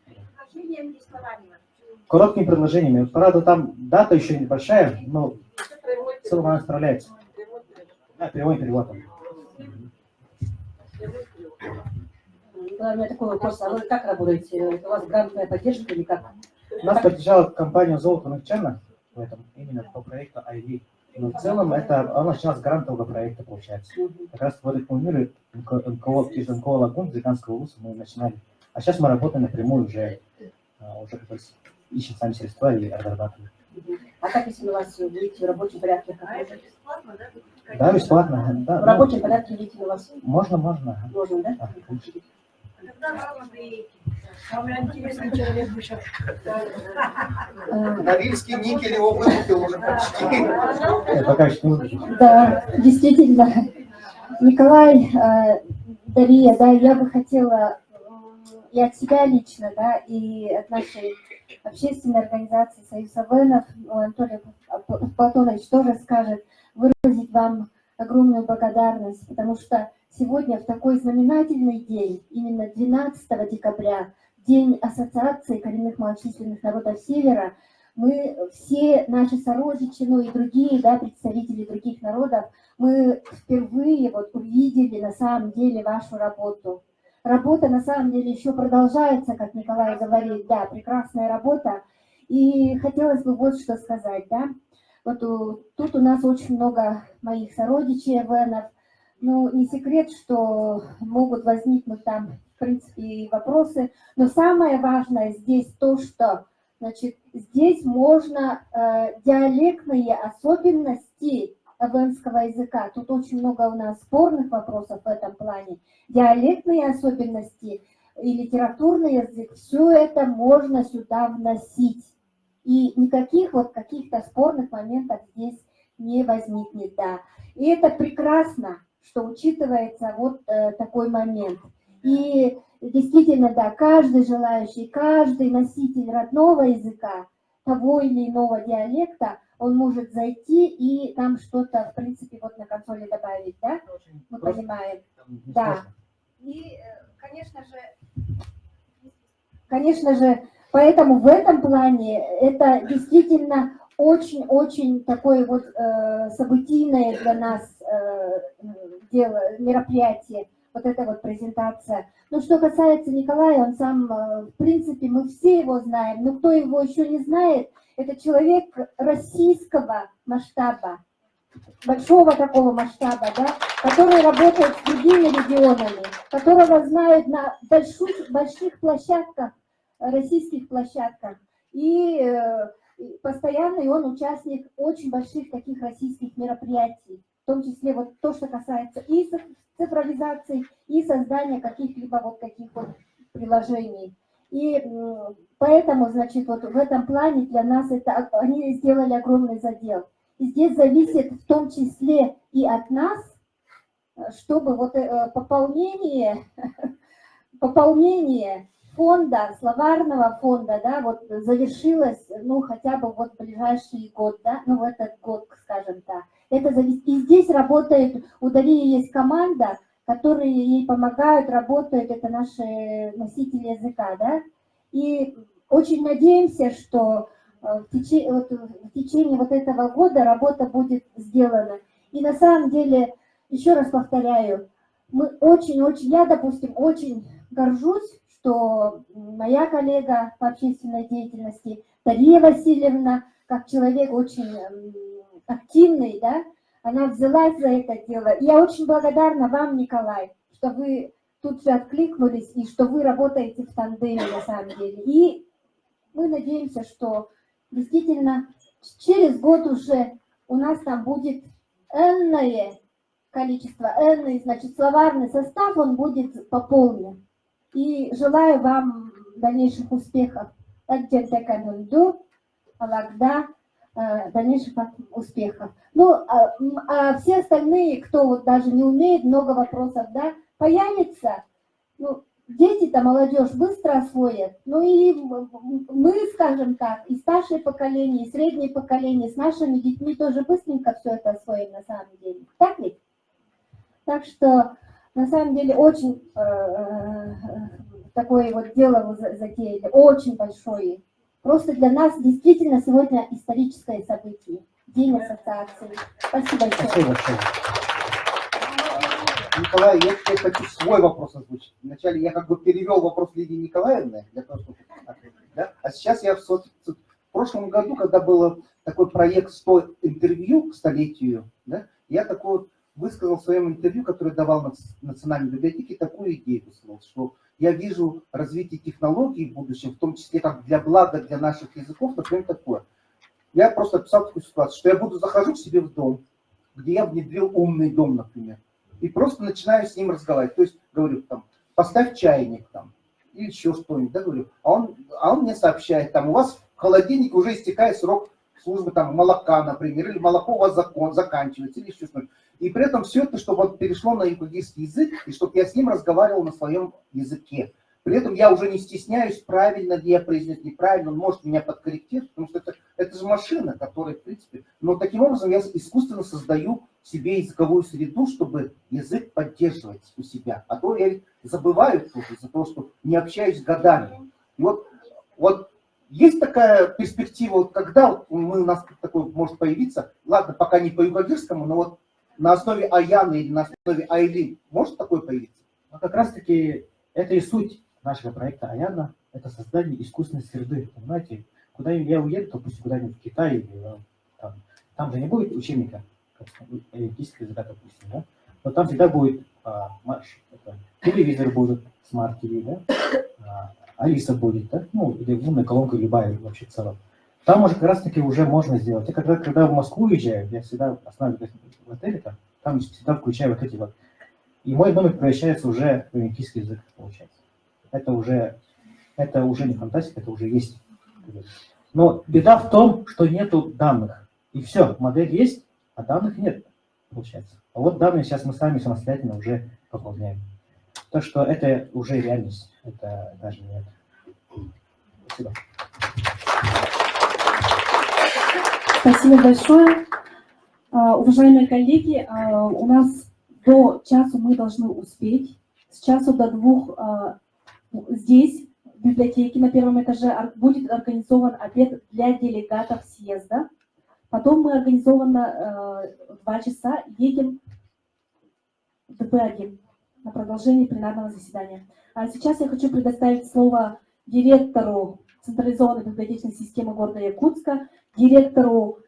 Короткими предложениями. Правда, там дата еще небольшая, но в целом она справляется. Да, прямой перевод. У меня такой вопрос. А вы как работаете? У вас грантовая поддержка или как? Нас поддержала компания «Золото начально» в этом, именно по проекту IB. Но в целом она началась с грантового проекта, получается. Как раз в этом мире через НКО Лагун, Дзиганского вуза мы начинали. А сейчас мы работаем напрямую уже ищем сами средства и разрабатываем. А как, если у вас выйти в рабочем порядке? Да, бесплатно. Да, в рабочем порядке выйти у вас? Можно. Можно, да? Интересный человек вышел. Норильский никель его выкупил уже почти. Пока еще не. Да, действительно. Николай, Дарья, да, я бы хотела и от себя лично, да, и от нашей общественной организации Союз Авенов, Анатолий Платонович тоже скажет, выразить вам огромную благодарность, потому что сегодня в такой знаменательный день, именно 12 декабря, День Ассоциации коренных малочисленных народов Севера, мы все наши сородичи, ну и другие, да, представители других народов, мы впервые вот увидели на самом деле вашу работу. Работа на самом деле еще продолжается, как Николай говорит, да, прекрасная работа. И хотелось бы вот что сказать, да. Вот тут у нас очень много моих сородичей, эвенов. Ну, не секрет, что могут возникнуть там, в принципе, и вопросы. Но самое важное здесь то, что, значит, здесь можно диалектные особенности эвенского языка. Тут очень много у нас спорных вопросов в этом плане. Диалектные особенности и литературный язык, все это можно сюда вносить. И никаких вот каких-то спорных моментов здесь не возникнет, да. И это прекрасно, что учитывается вот такой момент. И действительно, да, каждый желающий, каждый носитель родного языка, того или иного диалекта, он может зайти и там что-то, в принципе, вот на консоли добавить, да? Мы понимаем. Да. И, конечно же, поэтому в этом плане это действительно очень-очень такое вот событийное для нас дело, мероприятие, вот эта вот презентация. Но что касается Николая, он сам, в принципе, мы все его знаем, но кто его еще не знает, это человек российского масштаба, большого такого масштаба, да, который работает с другими регионами, которого знают на больших площадках, российских площадках. И постоянный он участник очень больших таких российских мероприятий, в том числе вот то, что касается и цифровизации, и создания каких-либо вот таких вот приложений. И поэтому, значит, вот в этом плане для нас это они сделали огромный задел. И здесь зависит в том числе и от нас, чтобы вот пополнение фонда, словарного фонда, да, вот завершилось, ну, хотя бы вот в ближайший год, да, ну, в этот год, скажем так. Это зависит. И здесь работает, у Дарьи есть команда, которые ей помогают, работают, это наши носители языка, да. И очень надеемся, что в течение вот этого года работа будет сделана. И на самом деле, еще раз повторяю, мы очень-очень, я, допустим, очень горжусь, что моя коллега по общественной деятельности, Дарья Васильевна, как человек очень активный, да, она взялась за это дело. И я очень благодарна вам, Николай, что вы тут же откликнулись и что вы работаете в тандеме на самом деле. И мы надеемся, что действительно через год уже у нас там будет энное количество, энный, значит, словарный состав, он будет пополнен. И желаю вам дальнейших успехов. Дальнейших успехов. Ну, а все остальные, кто вот даже не умеет, много вопросов, да, появится, ну, дети-то, молодежь быстро освоят, ну и мы, скажем так, и старшее поколение, и среднее поколение, с нашими детьми тоже быстренько все это освоим на самом деле. Так ведь? Так что, на самом деле, очень такое вот дело вы затеяли, очень большое. Просто для нас действительно сегодня историческое событие. День ассоциации. Спасибо большое. Спасибо большое. Николай, я теперь хочу свой вопрос озвучить. Вначале я как бы перевел вопрос Лидии Николаевны, для того, чтобы ответить, да? А сейчас я в прошлом году, когда был такой проект 100 интервью к столетию, да, я такой высказал в своем интервью, которое давал на Национальной библиотеке, такую идею высказал, что я вижу развитие технологий в будущем, в том числе как для блага для наших языков, например, такое. Я просто описал такую ситуацию, что я захожу к себе в дом, где я внедрил умный дом, например, и просто начинаю с ним разговаривать. То есть говорю, там, поставь чайник там, или еще что-нибудь, да, говорю. А он мне сообщает, там, у вас в холодильнике уже истекает срок службы там молока, например, или молоко у вас заканчивается, или еще что-нибудь. И при этом все это, чтобы вот перешло на югославский язык, и чтобы я с ним разговаривал на своем языке. При этом я уже не стесняюсь, правильно ли я произнес, неправильно, он может меня подкорректировать, потому что это же машина, которая, в принципе... Но таким образом я искусственно создаю себе языковую среду, чтобы язык поддерживать у себя. А то я забываю тоже из-за того, что не общаюсь годами. И вот Есть такая перспектива, вот когда вот у нас такой может появиться, ладно, пока не по югадирскому, но вот на основе Аяны или на основе Айли может такое появиться? Но как раз-таки это и суть нашего проекта Аяна, это создание искусственной среды, понимаете? Куда я уеду, допустим, куда-нибудь в Китай, или, там же не будет учебника, олимпийского языка, допустим, да? Но там всегда будет телевизор будет, смарт-ТВ, да? Алиса будет, да? Ну, или умная колонка любая вообще в целом. Там уже как раз-таки уже можно сделать. Я когда в Москву уезжаю, я всегда останавливаюсь в отеле, там всегда включаю вот эти вот. И мой номер превращается уже в олимпийский язык, получается. Это уже не фантастика, это уже есть. Но беда в том, что нету данных. И все, модель есть, а данных нет, получается. А вот данные сейчас мы сами самостоятельно уже пополняем. Так что это уже реальность, это даже нет. Спасибо. Спасибо большое. Уважаемые коллеги, у нас до часу мы должны успеть. С часу до 2 здесь, в библиотеке на первом этаже, будет организован обед для делегатов съезда. Потом мы организованно 2 часа едем в ДП-1 на продолжение пленарного заседания. А сейчас я хочу предоставить слово директору централизованной библиотечной системы города Якутска, директору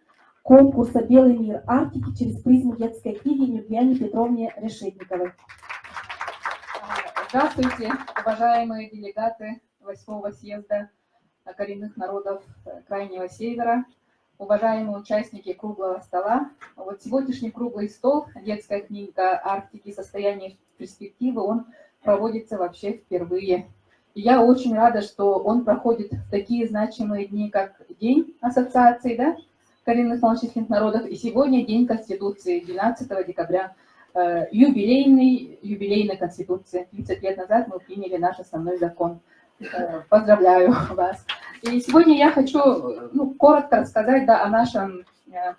конкурса «Белый мир Арктики» через призму детской книги Людмиле Петровне Решетниковой. Здравствуйте, уважаемые делегаты 8-го съезда коренных народов Крайнего Севера, уважаемые участники круглого стола. Вот сегодняшний круглый стол «Детская книга Арктики. Состояние перспективы», он проводится вообще впервые. И я очень рада, что он проходит в такие значимые дни, как День ассоциации, да, коренных малочисленных народов, и сегодня День Конституции, 12 декабря, юбилейной Конституции. 30 лет назад мы приняли наш основной закон. Поздравляю вас. И сегодня я хочу коротко рассказать о нашем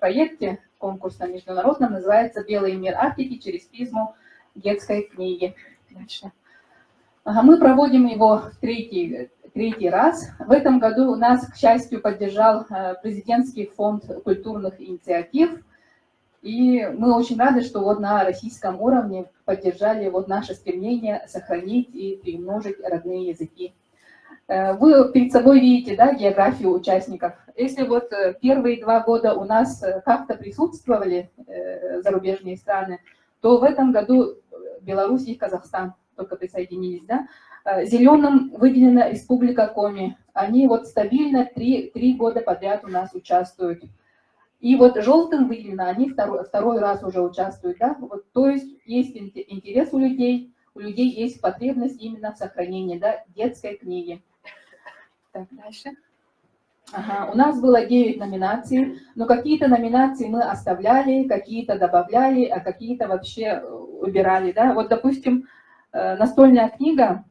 проекте конкурсном международном, называется «Белый мир Арктики через призму детской книги». Дальше. Мы проводим его третий раз. В этом году нас, к счастью, поддержал президентский фонд культурных инициатив. И мы очень рады, что вот на российском уровне поддержали вот наше стремление сохранить и приумножить родные языки. Вы перед собой видите, да, географию участников. Если вот первые 2 года у нас как-то присутствовали зарубежные страны, то в этом году Беларусь и Казахстан только присоединились, да. Зеленым выделена Республика Коми. Они вот стабильно 3 года подряд у нас участвуют. И вот желтым выделено, они второй раз уже участвуют, да. Вот, то есть есть интерес у людей есть потребность именно в сохранении, да, детской книги. Так, дальше. У нас было 9 номинаций, но какие-то номинации мы оставляли, какие-то добавляли, а какие-то вообще убирали, да. Вот, допустим, настольная книга,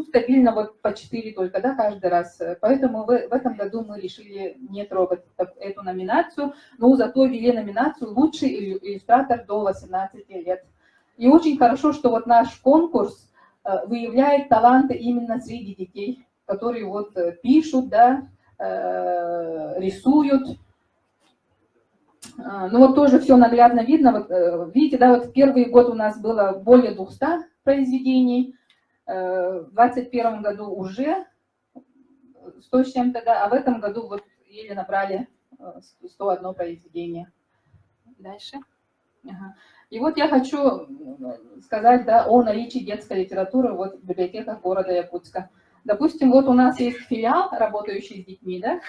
стабильно вот по 4 только, да, каждый раз. Поэтому в этом году мы решили не трогать эту номинацию, но зато ввели номинацию «Лучший иллюстратор до 18 лет». И очень хорошо, что вот наш конкурс выявляет таланты именно среди детей, которые вот пишут, да, рисуют. Ну вот тоже все наглядно видно. Вот, видите, да, вот в первый год у нас было более 200 произведений, в 2021 году уже 100 с чем-то, да, а в этом году вот еле набрали 101 произведение. Дальше. И вот я хочу сказать, да, о наличии детской литературы вот в библиотеках города Якутска. Допустим, вот у нас есть филиал, работающий с детьми, да,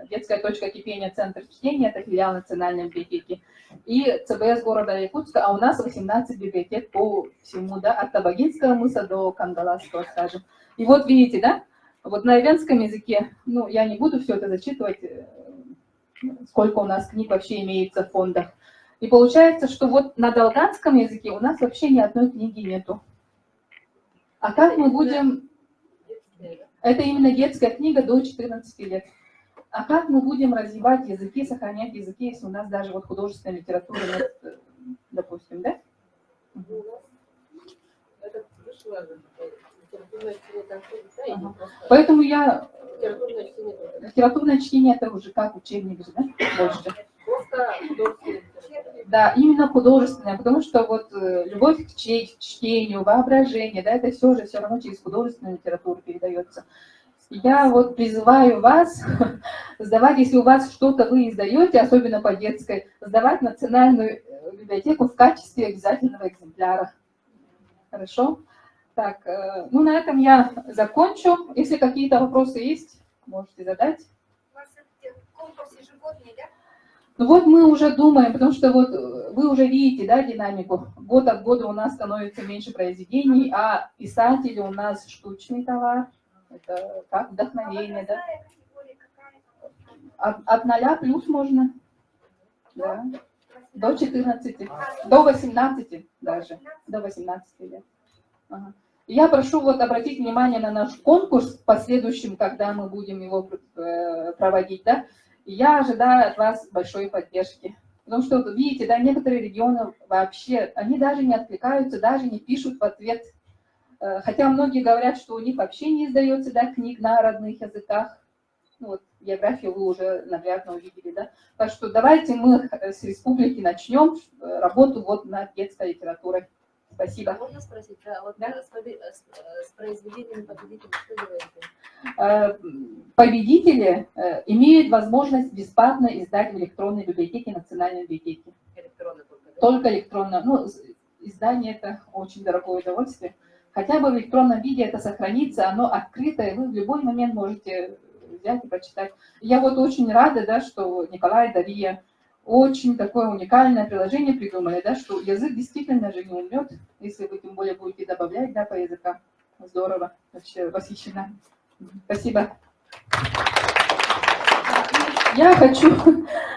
детская точка кипения, центр чтения, это филиал Национальной библиотеки, и ЦБС города Якутска, а у нас 18 библиотек по всему, да, от Табагинского мыса до Кангаласского, скажем. И вот видите, да, вот на ивенском языке, я не буду все это зачитывать, сколько у нас книг вообще имеется в фондах. И получается, что вот на долганском языке у нас вообще ни одной книги нету. А как мы будем... Это именно детская книга до 14 лет. А как мы будем развивать языки, сохранять языки, если у нас даже вот художественной литературы нет, допустим, да? Поэтому я Литературное чтение тоже. Литературное чтение это уже как учебник же, да? Больше. Просто художественная литература. Да, именно художественное, потому что вот любовь к чтению, воображение, да, это все же все равно через художественную литературу передается. Я вот призываю вас сдавать, если у вас что-то вы издаете, особенно по детской, сдавать в Национальную библиотеку в качестве обязательного экземпляра. Хорошо? Так, ну на этом я закончу. Если какие-то вопросы есть, можете задать. У вас в конкурсе животные, да? Ну вот мы уже думаем, потому что вот вы уже видите, да, динамику. Год от года у нас становится меньше произведений, а писатели у нас штучный товар. Это как вдохновение, да? От 0 плюс можно. Да. До 14, до 18 даже, до 18 лет. Ага. Я прошу вот обратить внимание на наш конкурс в последующем, когда мы будем его проводить, да. Я ожидаю от вас большой поддержки. Потому что, вот, видите, да, некоторые регионы вообще, они даже не откликаются, даже не пишут в ответ. Хотя многие говорят, что у них вообще не издается, да, книг на родных языках. Ну, вот, географию вы уже наглядно увидели, да. Так что давайте мы с республики начнем работу вот над детской литературой. Спасибо. Можно спросить, да, вот с произведениями победителей что делаете? Победители имеют возможность бесплатно издать в электронной библиотеке Национальной библиотеки. Электронно только, да? Только электронно. Ну, издание это очень дорогое удовольствие. Хотя бы в электронном виде это сохранится, оно открытое, вы в любой момент можете взять и прочитать. Я вот очень рада, да, что Николай и Дарья очень такое уникальное приложение придумали, да, что язык действительно же не умрет, если вы тем более будете добавлять, да, по языкам. Здорово, вообще восхищена. Спасибо. Я хочу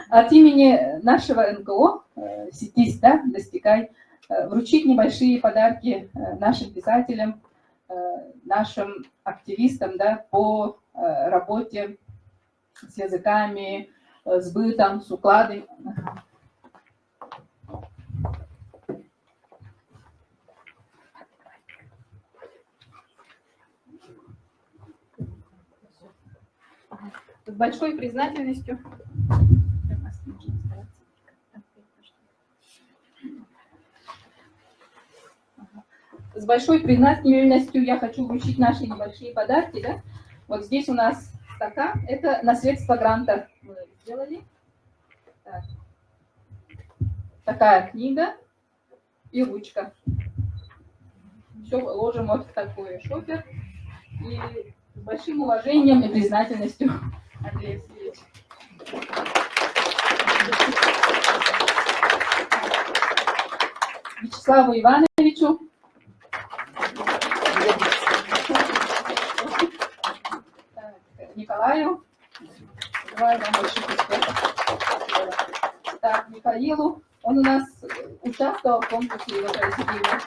от имени нашего НКО «Сетись», да, «Достигай», вручить небольшие подарки нашим писателям, нашим активистам, да, по работе с языками, с бытом, с укладом. С большой признательностью. С большой признательностью я хочу вручить наши небольшие подарки. Да? Вот здесь у нас стакан. Это наследство гранта мы сделали. Так. Такая книга и ручка. Все ложим вот в такой шопер. И с большим уважением и признательностью, Андрей Васильевич. Вячеславу Ивановичу. Так, Николаю. Желаю вам больших успехов. Так, Михаилу. Он у нас участвовал в конкурсе его произведения.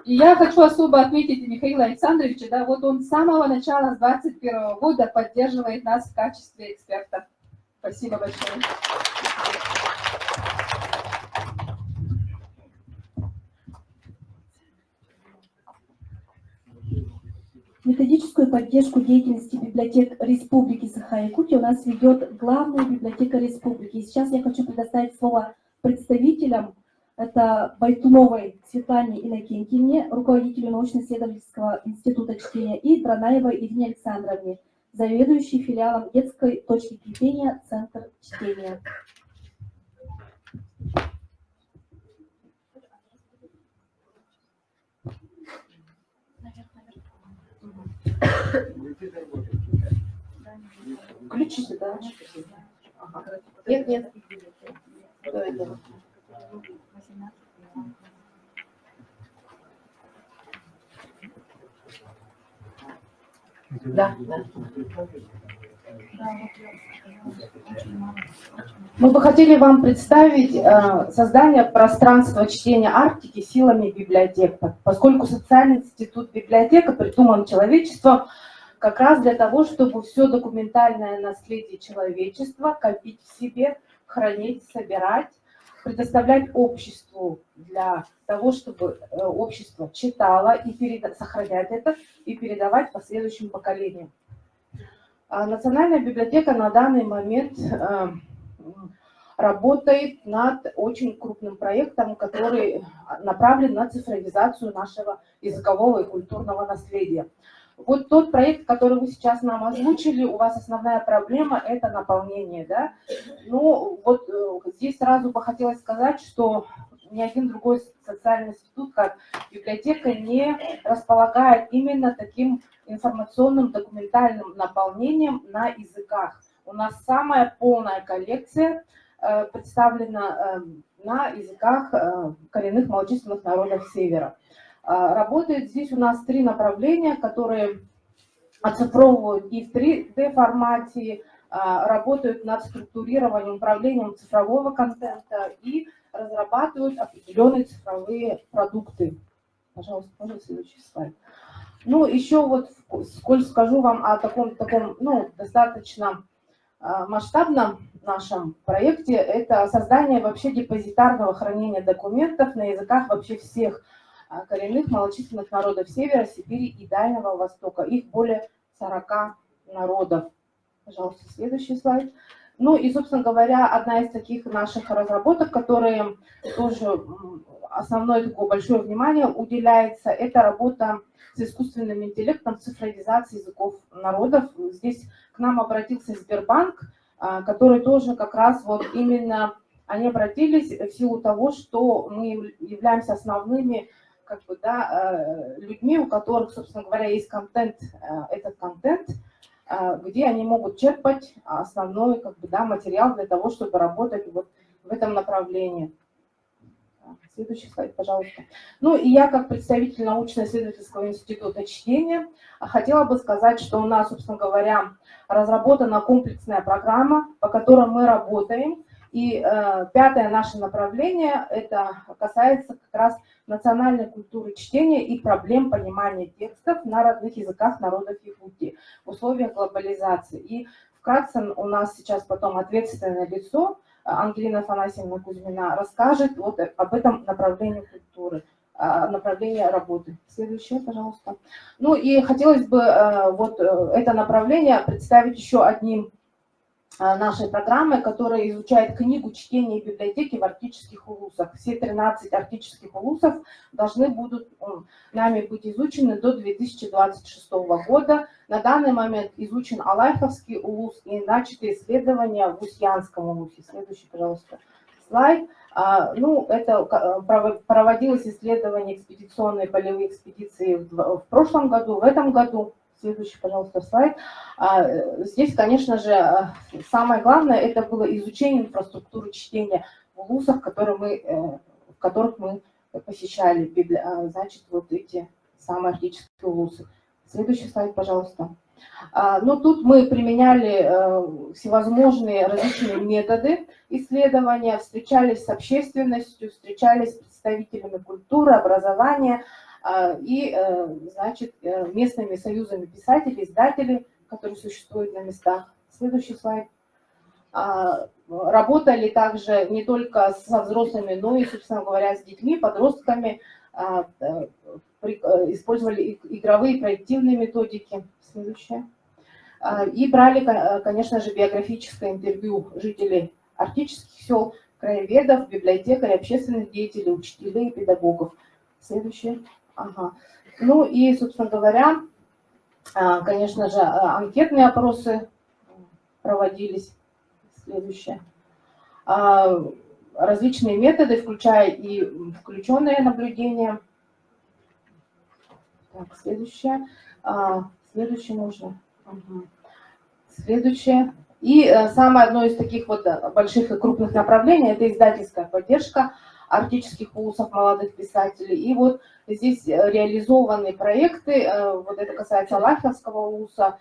И я хочу особо отметить Михаила Александровича, да, вот он с самого начала, с 2021 года поддерживает нас в качестве эксперта. Спасибо большое. Методическую поддержку деятельности библиотек Республики Саха-Якутия у нас ведет главная библиотека республики. И сейчас я хочу предоставить слово представителям. Это Байтуновой Светлане Иннокентьевне, руководителю научно-исследовательского института чтения, и Дранаевой Ирине Александровне, заведующей филиалом детской точки кипения «Центр чтения». Включите, да? Ага. Нет, нет. Что это? Да, да. Мы бы хотели вам представить создание пространства чтения Арктики силами библиотек, поскольку социальный институт библиотека придуман человечеством как раз для того, чтобы все документальное наследие человечества копить в себе, хранить, собирать, предоставлять обществу для того, чтобы общество читало и сохранять это и передавать последующим поколениям. Национальная библиотека на данный момент работает над очень крупным проектом, который направлен на цифровизацию нашего языкового и культурного наследия. Вот тот проект, который вы сейчас нам озвучили, у вас основная проблема – это наполнение, да? Ну, вот здесь сразу бы хотелось сказать, что ни один другой социальный институт, как библиотека, не располагает именно таким информационным документальным наполнением на языках. У нас самая полная коллекция представлена на языках коренных малочисленных народов Севера. Работает здесь у нас 3 направления, которые оцифровывают и в 3D формате, работают над структурированием, управлением цифрового контента и разрабатывают определенные цифровые продукты. Пожалуйста, можно следующий слайд. Ну, еще вот, сколь скажу вам о таком ну, достаточно масштабном нашем проекте, это создание вообще депозитарного хранения документов на языках вообще всех коренных малочисленных народов Севера, Сибири и Дальнего Востока. Их более 40 народов. Пожалуйста, следующий слайд. Ну и, собственно говоря, одна из таких наших разработок, которые тоже основное такое большое внимание уделяется, это работа с искусственным интеллектом, цифровизации языков народов. Здесь к нам обратился Сбербанк, который тоже как раз вот именно они обратились в силу того, что мы являемся основными как бы, да, людьми, у которых, собственно говоря, есть контент, этот контент, где они могут черпать основной как бы, да, материал для того, чтобы работать вот в этом направлении. Следующий слайд, пожалуйста. Ну и я, как представитель научно-исследовательского института чтения, хотела бы сказать, что у нас, собственно говоря, разработана комплексная программа, по которой мы работаем. И 5-е наше направление, это касается как раз национальной культуры чтения и проблем понимания текстов на родных языках народов Якутии в условиях глобализации. И вкратце у нас сейчас потом ответственное лицо Ангелина Афанасьевна Кузьмина расскажет вот об этом направлении культуры, направлении работы. Следующее, пожалуйста. Ну и хотелось бы вот это направление представить еще одним нашей программы, которая изучает книгу чтения и библиотеки в арктических улусах. Все 13 арктических улусов должны будут нами быть изучены до 2026 года. На данный момент изучен Алайховский улус и начаты исследования в Устьянском улусе. Следующий, пожалуйста, слайд. Ну, это проводилось исследование экспедиционной полевой экспедиции в прошлом году, в этом году. Следующий, пожалуйста, слайд. Здесь, конечно же, самое главное, это было изучение инфраструктуры чтения в улусах, в которых мы посещали, значит, вот эти самые арктические улусы. Следующий слайд, пожалуйста. Ну, тут мы применяли всевозможные различные методы исследования, встречались с общественностью, встречались с представителями культуры, образования, и, значит, местными союзами писателей, издателей, которые существуют на местах. Следующий слайд. Работали также не только со взрослыми, но и, собственно говоря, с детьми, подростками, использовали игровые проективные методики. Следующее. И брали, конечно же, биографическое интервью жителей арктических сел, краеведов, библиотекарей, общественных деятелей, учителей и педагогов. Следующее. Ага. Ну и, собственно говоря, конечно же, анкетные опросы проводились. Следующее. Различные методы, включая и включенные наблюдения. Так, следующее. Следующее нужно. Угу. Следующее. И самое одно из таких вот больших и крупных направлений – это издательская поддержка арктических улусов молодых писателей. И вот здесь реализованы проекты, вот это касается Алайховского улуса,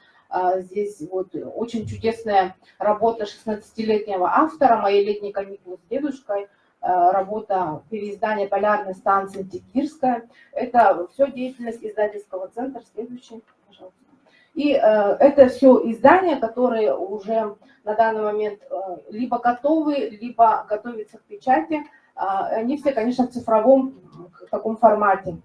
здесь вот очень чудесная работа 16-летнего автора «Мои летние каникулы с дедушкой», работа переиздания полярной станции Тигирская. Это все деятельность издательского центра. Следующий, пожалуйста. И это все издания, которые уже на данный момент либо готовы, либо готовятся к печати. Они все, конечно, в цифровом таком формате.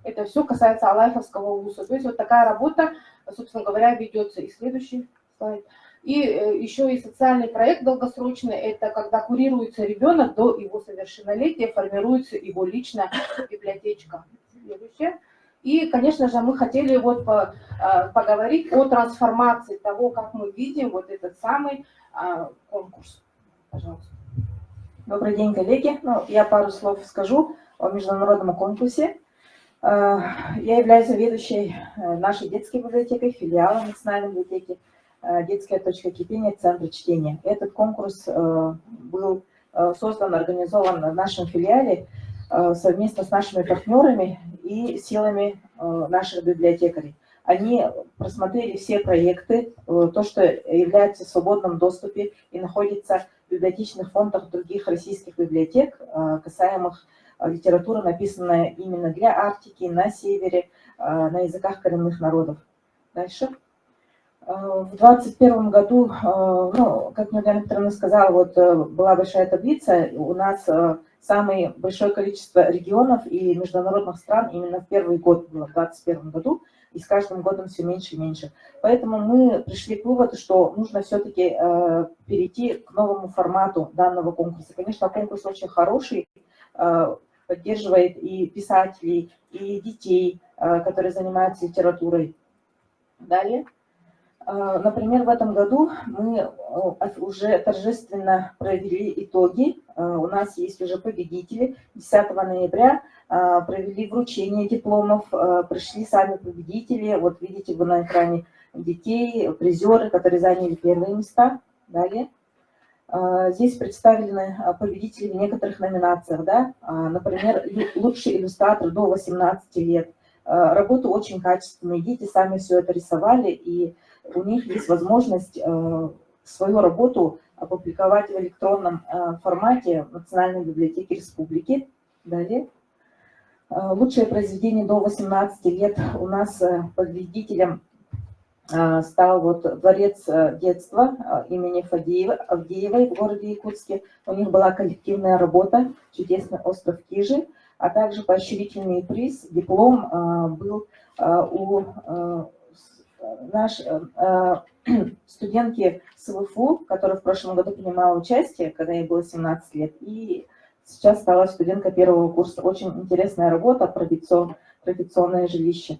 Это все касается Алайховского вуза. То есть вот такая работа, собственно говоря, ведется. И следующий слайд. И еще и социальный проект долгосрочный, это когда курируется ребенок до его совершеннолетия, формируется его личная библиотечка. Следующее. И, конечно же, мы хотели вот поговорить о трансформации того, как мы видим вот этот самый конкурс. Пожалуйста. Добрый день, коллеги. Я пару слов скажу о международном конкурсе. Я являюсь заведующей нашей детской библиотекой, филиала Национальной библиотеки «Детская точка кипения. Центр чтения». Этот конкурс был создан, организован в нашем филиале совместно с нашими партнерами и силами наших библиотекарей. Они просмотрели все проекты, то, что является в свободном доступе и находится в библиотечных фондах других российских библиотек, касаемых литературы, написанной именно для Арктики, на севере, на языках коренных народов. Дальше. В 2021 году, как Юлия Викторовна сказала, вот была большая таблица, у нас самое большое количество регионов и международных стран именно в первый год было, в 2021 году, и с каждым годом все меньше и меньше. Поэтому мы пришли к выводу, что нужно все-таки перейти к новому формату данного конкурса. Конечно, конкурс очень хороший, поддерживает и писателей, и детей, которые занимаются литературой. Далее. Например, в этом году мы уже торжественно провели итоги. У нас есть уже победители. 10 ноября провели вручение дипломов, пришли сами победители. Вот видите вы на экране детей, призеры, которые заняли первые места. Далее. Здесь представлены победители в некоторых номинациях. Да? Например, лучший иллюстратор до 18 лет. Работы очень качественные. Дети сами все это рисовали, и у них есть возможность свою работу опубликовать в электронном формате в Национальной библиотеке республики. Далее. Лучшее произведение до 18 лет у нас победителем стал вот Дворец детства имени Авдеевой в городе Якутске. У них была коллективная работа «Чудесный остров Кижи», а также поощрительный приз, диплом был у нашей студентки СВФУ, которая в прошлом году принимала участие, когда ей было 17 лет, и сейчас стала студенткой первого курса. Очень интересная работа, традиционное жилище.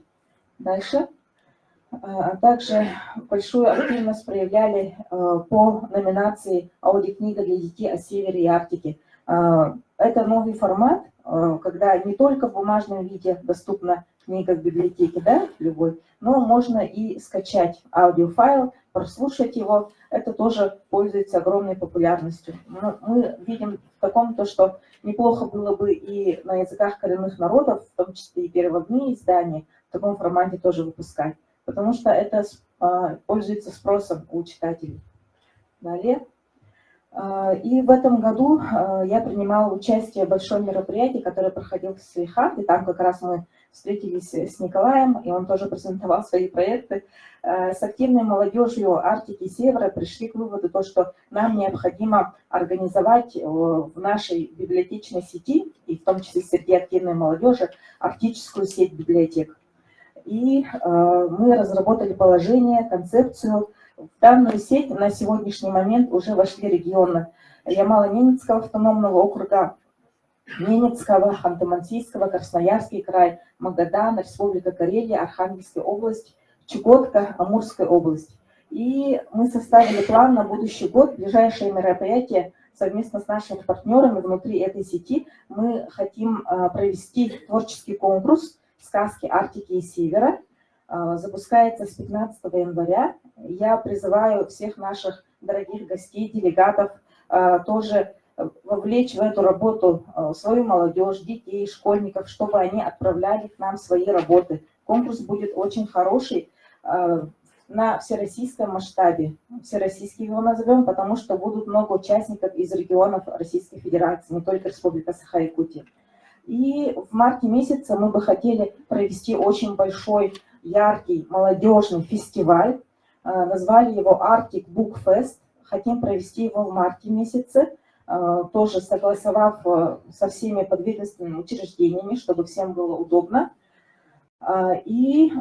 Дальше. А также большую активность проявляли по номинации «Аудиокнига для детей о Севере и Арктике». Это новый формат, когда не только в бумажном виде доступна книга в библиотеке, да, любой, но можно и скачать аудиофайл, прослушать его. Это тоже пользуется огромной популярностью. Мы видим в таком то, что неплохо было бы и на языках коренных народов, в том числе и переводные издания, в таком формате тоже выпускать, потому что это пользуется спросом у читателей. Далее. И в этом году я принимала участие в большом мероприятии, которое проходило в Салихард, и там как раз мы встретились с Николаем, и он тоже презентовал свои проекты. С активной молодежью Арктики и Севера пришли к выводу, что нам необходимо организовать в нашей библиотечной сети, и в том числе среди активной молодежи, арктическую сеть библиотек. И мы разработали положение, концепцию. В данную сеть на сегодняшний момент уже вошли регионы Ямало-Ненецкого автономного округа, Ненецкого, Ханты-Мансийского, Красноярский край, Магадан, Республика Карелия, Архангельская область, Чукотка, Амурская область. И мы составили план на будущий год, ближайшие мероприятия совместно с нашими партнерами внутри этой сети. Мы хотим провести творческий конкурс «Сказки Арктики и Севера». Запускается с 15 января. Я призываю всех наших дорогих гостей, делегатов тоже вовлечь в эту работу свою молодежь, детей, школьников, чтобы они отправляли к нам свои работы. Конкурс будет очень хороший на всероссийском масштабе. Всероссийский его назовем, потому что будут много участников из регионов Российской Федерации, не только Республика Саха-Якутия. И в марте месяце мы бы хотели провести очень большой яркий молодежный фестиваль. Назвали его Arctic Book Fest. Хотим провести его в марте месяце, тоже согласовав со всеми подведомственными учреждениями, чтобы всем было удобно. И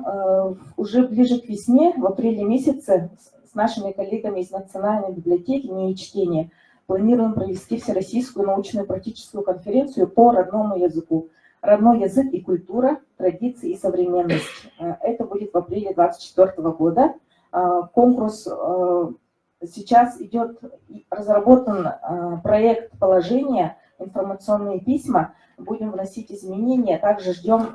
уже ближе к весне, в апреле месяце, с нашими коллегами из Национальной библиотеки «НИИ чтения» планируем провести всероссийскую научную практическую конференцию по родному языку. Родной язык и культура, традиции и современность. Это будет в апреле 2024 года. Конкурс сейчас идет, разработан проект положения, информационные письма. Будем вносить изменения. Также ждем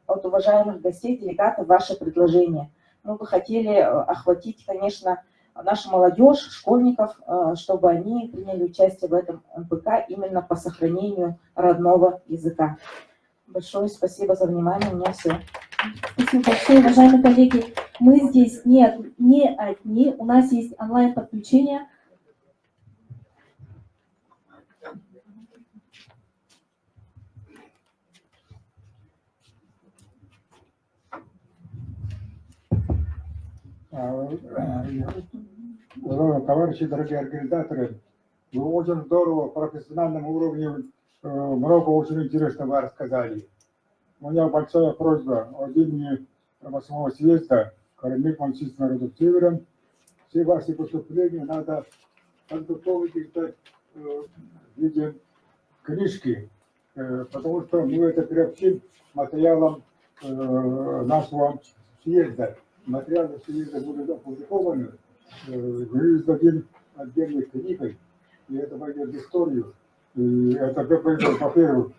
от уважаемых гостей, делегатов, ваши предложения. Мы бы хотели охватить, конечно, нашу молодежь, школьников, чтобы они приняли участие в этом МПК именно по сохранению родного языка. Большое спасибо за внимание. У меня все. Спасибо большое, уважаемые коллеги. Мы здесь не одни, у нас есть онлайн-подключение. Товарищи, дорогие организаторы, вы очень здорово, профессиональном уровне, много очень интересного рассказали. У меня большая просьба от имени 8-го съезда коренных малочисленных народов Севера. Все ваши выступления надо подготовить и издать в виде книжки, потому что мы это приобщим материалам нашего съезда. Материалы съезда будут опубликованы, мы издадим отдельной книгой, и это войдет в историю. И это пойдет, во-первых.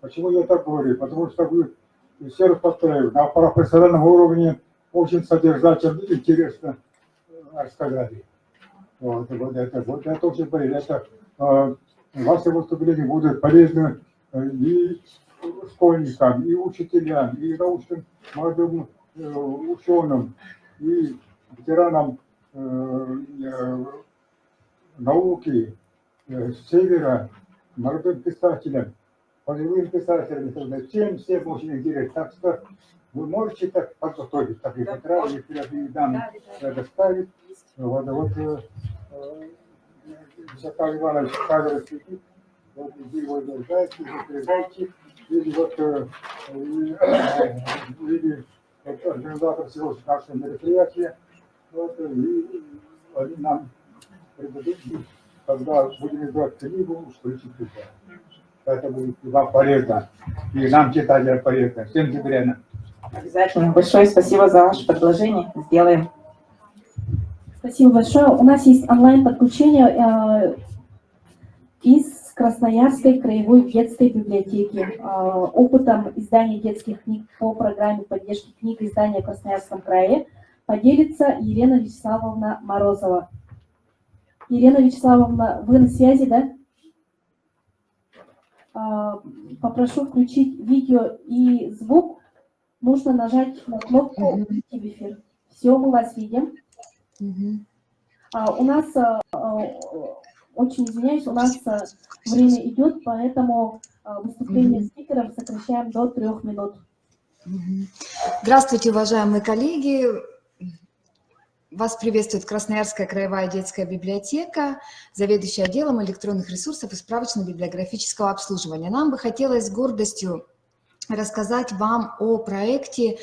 Почему я так говорю? Потому что вы, еще раз повторяю, на профессиональном уровне очень содержательно и интересно рассказали. Вот это очень полезно. Ваши выступления будут полезны и школьникам, и учителям, и научным молодым ученым, и ветеранам науки Севера, молодым писателям, пожилым писателям, всем очень интересно. Так что вы можете так подготовить, так и потратить, и нам доставить. Вот Захар Иванович кадровый сидит, вот его держайте, передайте, или организатор всего нашего мероприятия, вот, и они нам придадут, когда будем издавать книгу, включить туда. Это будет вам полезно, и нам, читателям, полезно. Всем добряна. Обязательно. Большое спасибо за ваше предложение. Сделаем. Спасибо большое. У нас есть онлайн-подключение из Красноярской краевой детской библиотеки. Опытом издания детских книг по программе поддержки книг и издания в Красноярском крае поделится Елена Вячеславовна Морозова. Елена Вячеславовна, вы на связи, да? Попрошу включить видео и звук. Нужно нажать на кнопку «Войти в эфир». Все, мы вас видим. У нас, очень извиняюсь, у нас время идет, поэтому выступление спикеров сокращаем до 3 минут. Здравствуйте, уважаемые коллеги. Вас приветствует Красноярская краевая детская библиотека, заведующая отделом электронных ресурсов и справочно-библиографического обслуживания. Нам бы хотелось с гордостью рассказать вам о проекте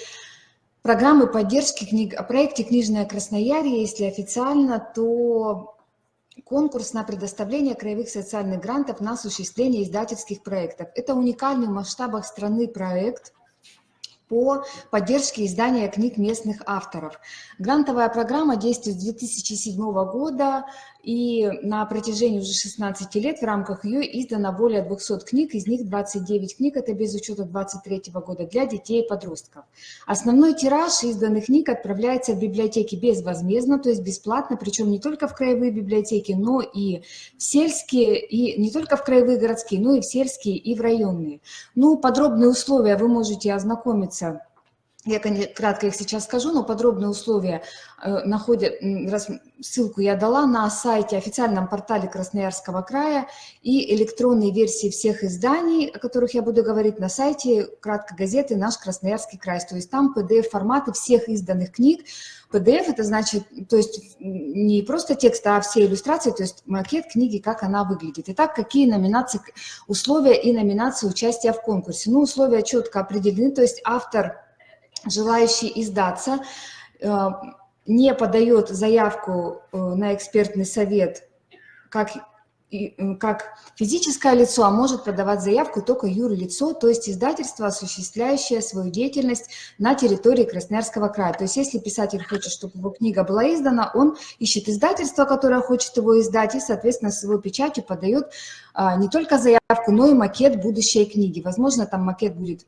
программы поддержки книг, о проекте «Книжное Красноярье». Если официально, то конкурс на предоставление краевых социальных грантов на осуществление издательских проектов. Это уникальный в масштабах страны проект по поддержке издания книг местных авторов. Грантовая программа действует с 2007 года, и на протяжении уже 16 лет в рамках ее издано более 200 книг, из них 29 книг, это без учета 2023 года, для детей и подростков. Основной тираж изданных книг отправляется в библиотеки безвозмездно, то есть бесплатно, причем не только в краевые библиотеки, но и в сельские, и не только в краевые городские, но и в сельские, и в районные. Ну, подробные условия вы можете ознакомиться Я кратко их сейчас скажу, но подробные условия ссылку я дала на сайте, официальном портале Красноярского края, и электронные версии всех изданий, о которых я буду говорить, на сайте кратко газеты «Наш Красноярский край». То есть там PDF-форматы всех изданных книг. PDF – это значит, то есть не просто текст, а все иллюстрации, то есть макет книги, как она выглядит. Итак, какие номинации, условия и номинации участия в конкурсе? Ну, условия четко определены, то есть автор, желающий издаться, не подает заявку на экспертный совет как физическое лицо, а может подавать заявку только юрлицо, то есть издательство, осуществляющее свою деятельность на территории Красноярского края. То есть если писатель хочет, чтобы его книга была издана, он ищет издательство, которое хочет его издать, и, соответственно, с его печатью подает не только заявку, но и макет будущей книги. Возможно, там макет будет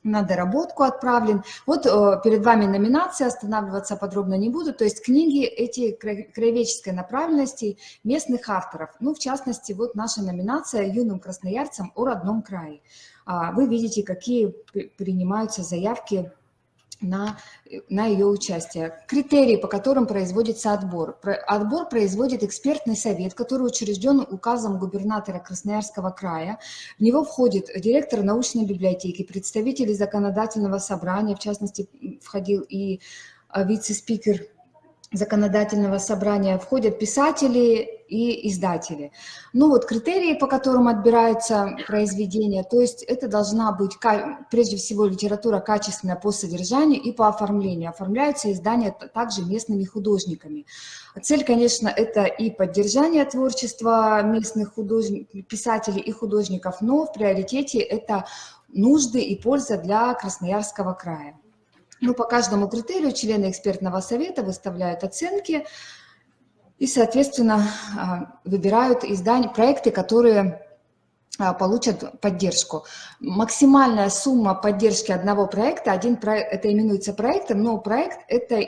на доработку отправлен. Вот перед вами номинации, останавливаться подробно не буду. То есть книги эти краеведческой направленности местных авторов. Ну, в частности, вот наша номинация «Юным красноярцам о родном крае». Вы видите, какие принимаются заявки на ее участие. Критерии, по которым производится отбор. Отбор производит экспертный совет, который учрежден указом губернатора Красноярского края. В него входит директор научной библиотеки, представители законодательного собрания, в частности, входил и вице-спикер законодательного собрания, входят писатели и издатели. Ну вот критерии, по которым отбираются произведения, то есть это должна быть прежде всего литература качественная по содержанию и по оформлению. Оформляются издания также местными художниками. Цель, конечно, это и поддержание творчества местных писателей и художников, но в приоритете это нужды и польза для Красноярского края. Ну, по каждому критерию члены экспертного совета выставляют оценки и, соответственно, выбирают проекты, которые получат поддержку. Максимальная сумма поддержки одного проекта, это именуется проектом, но проект – это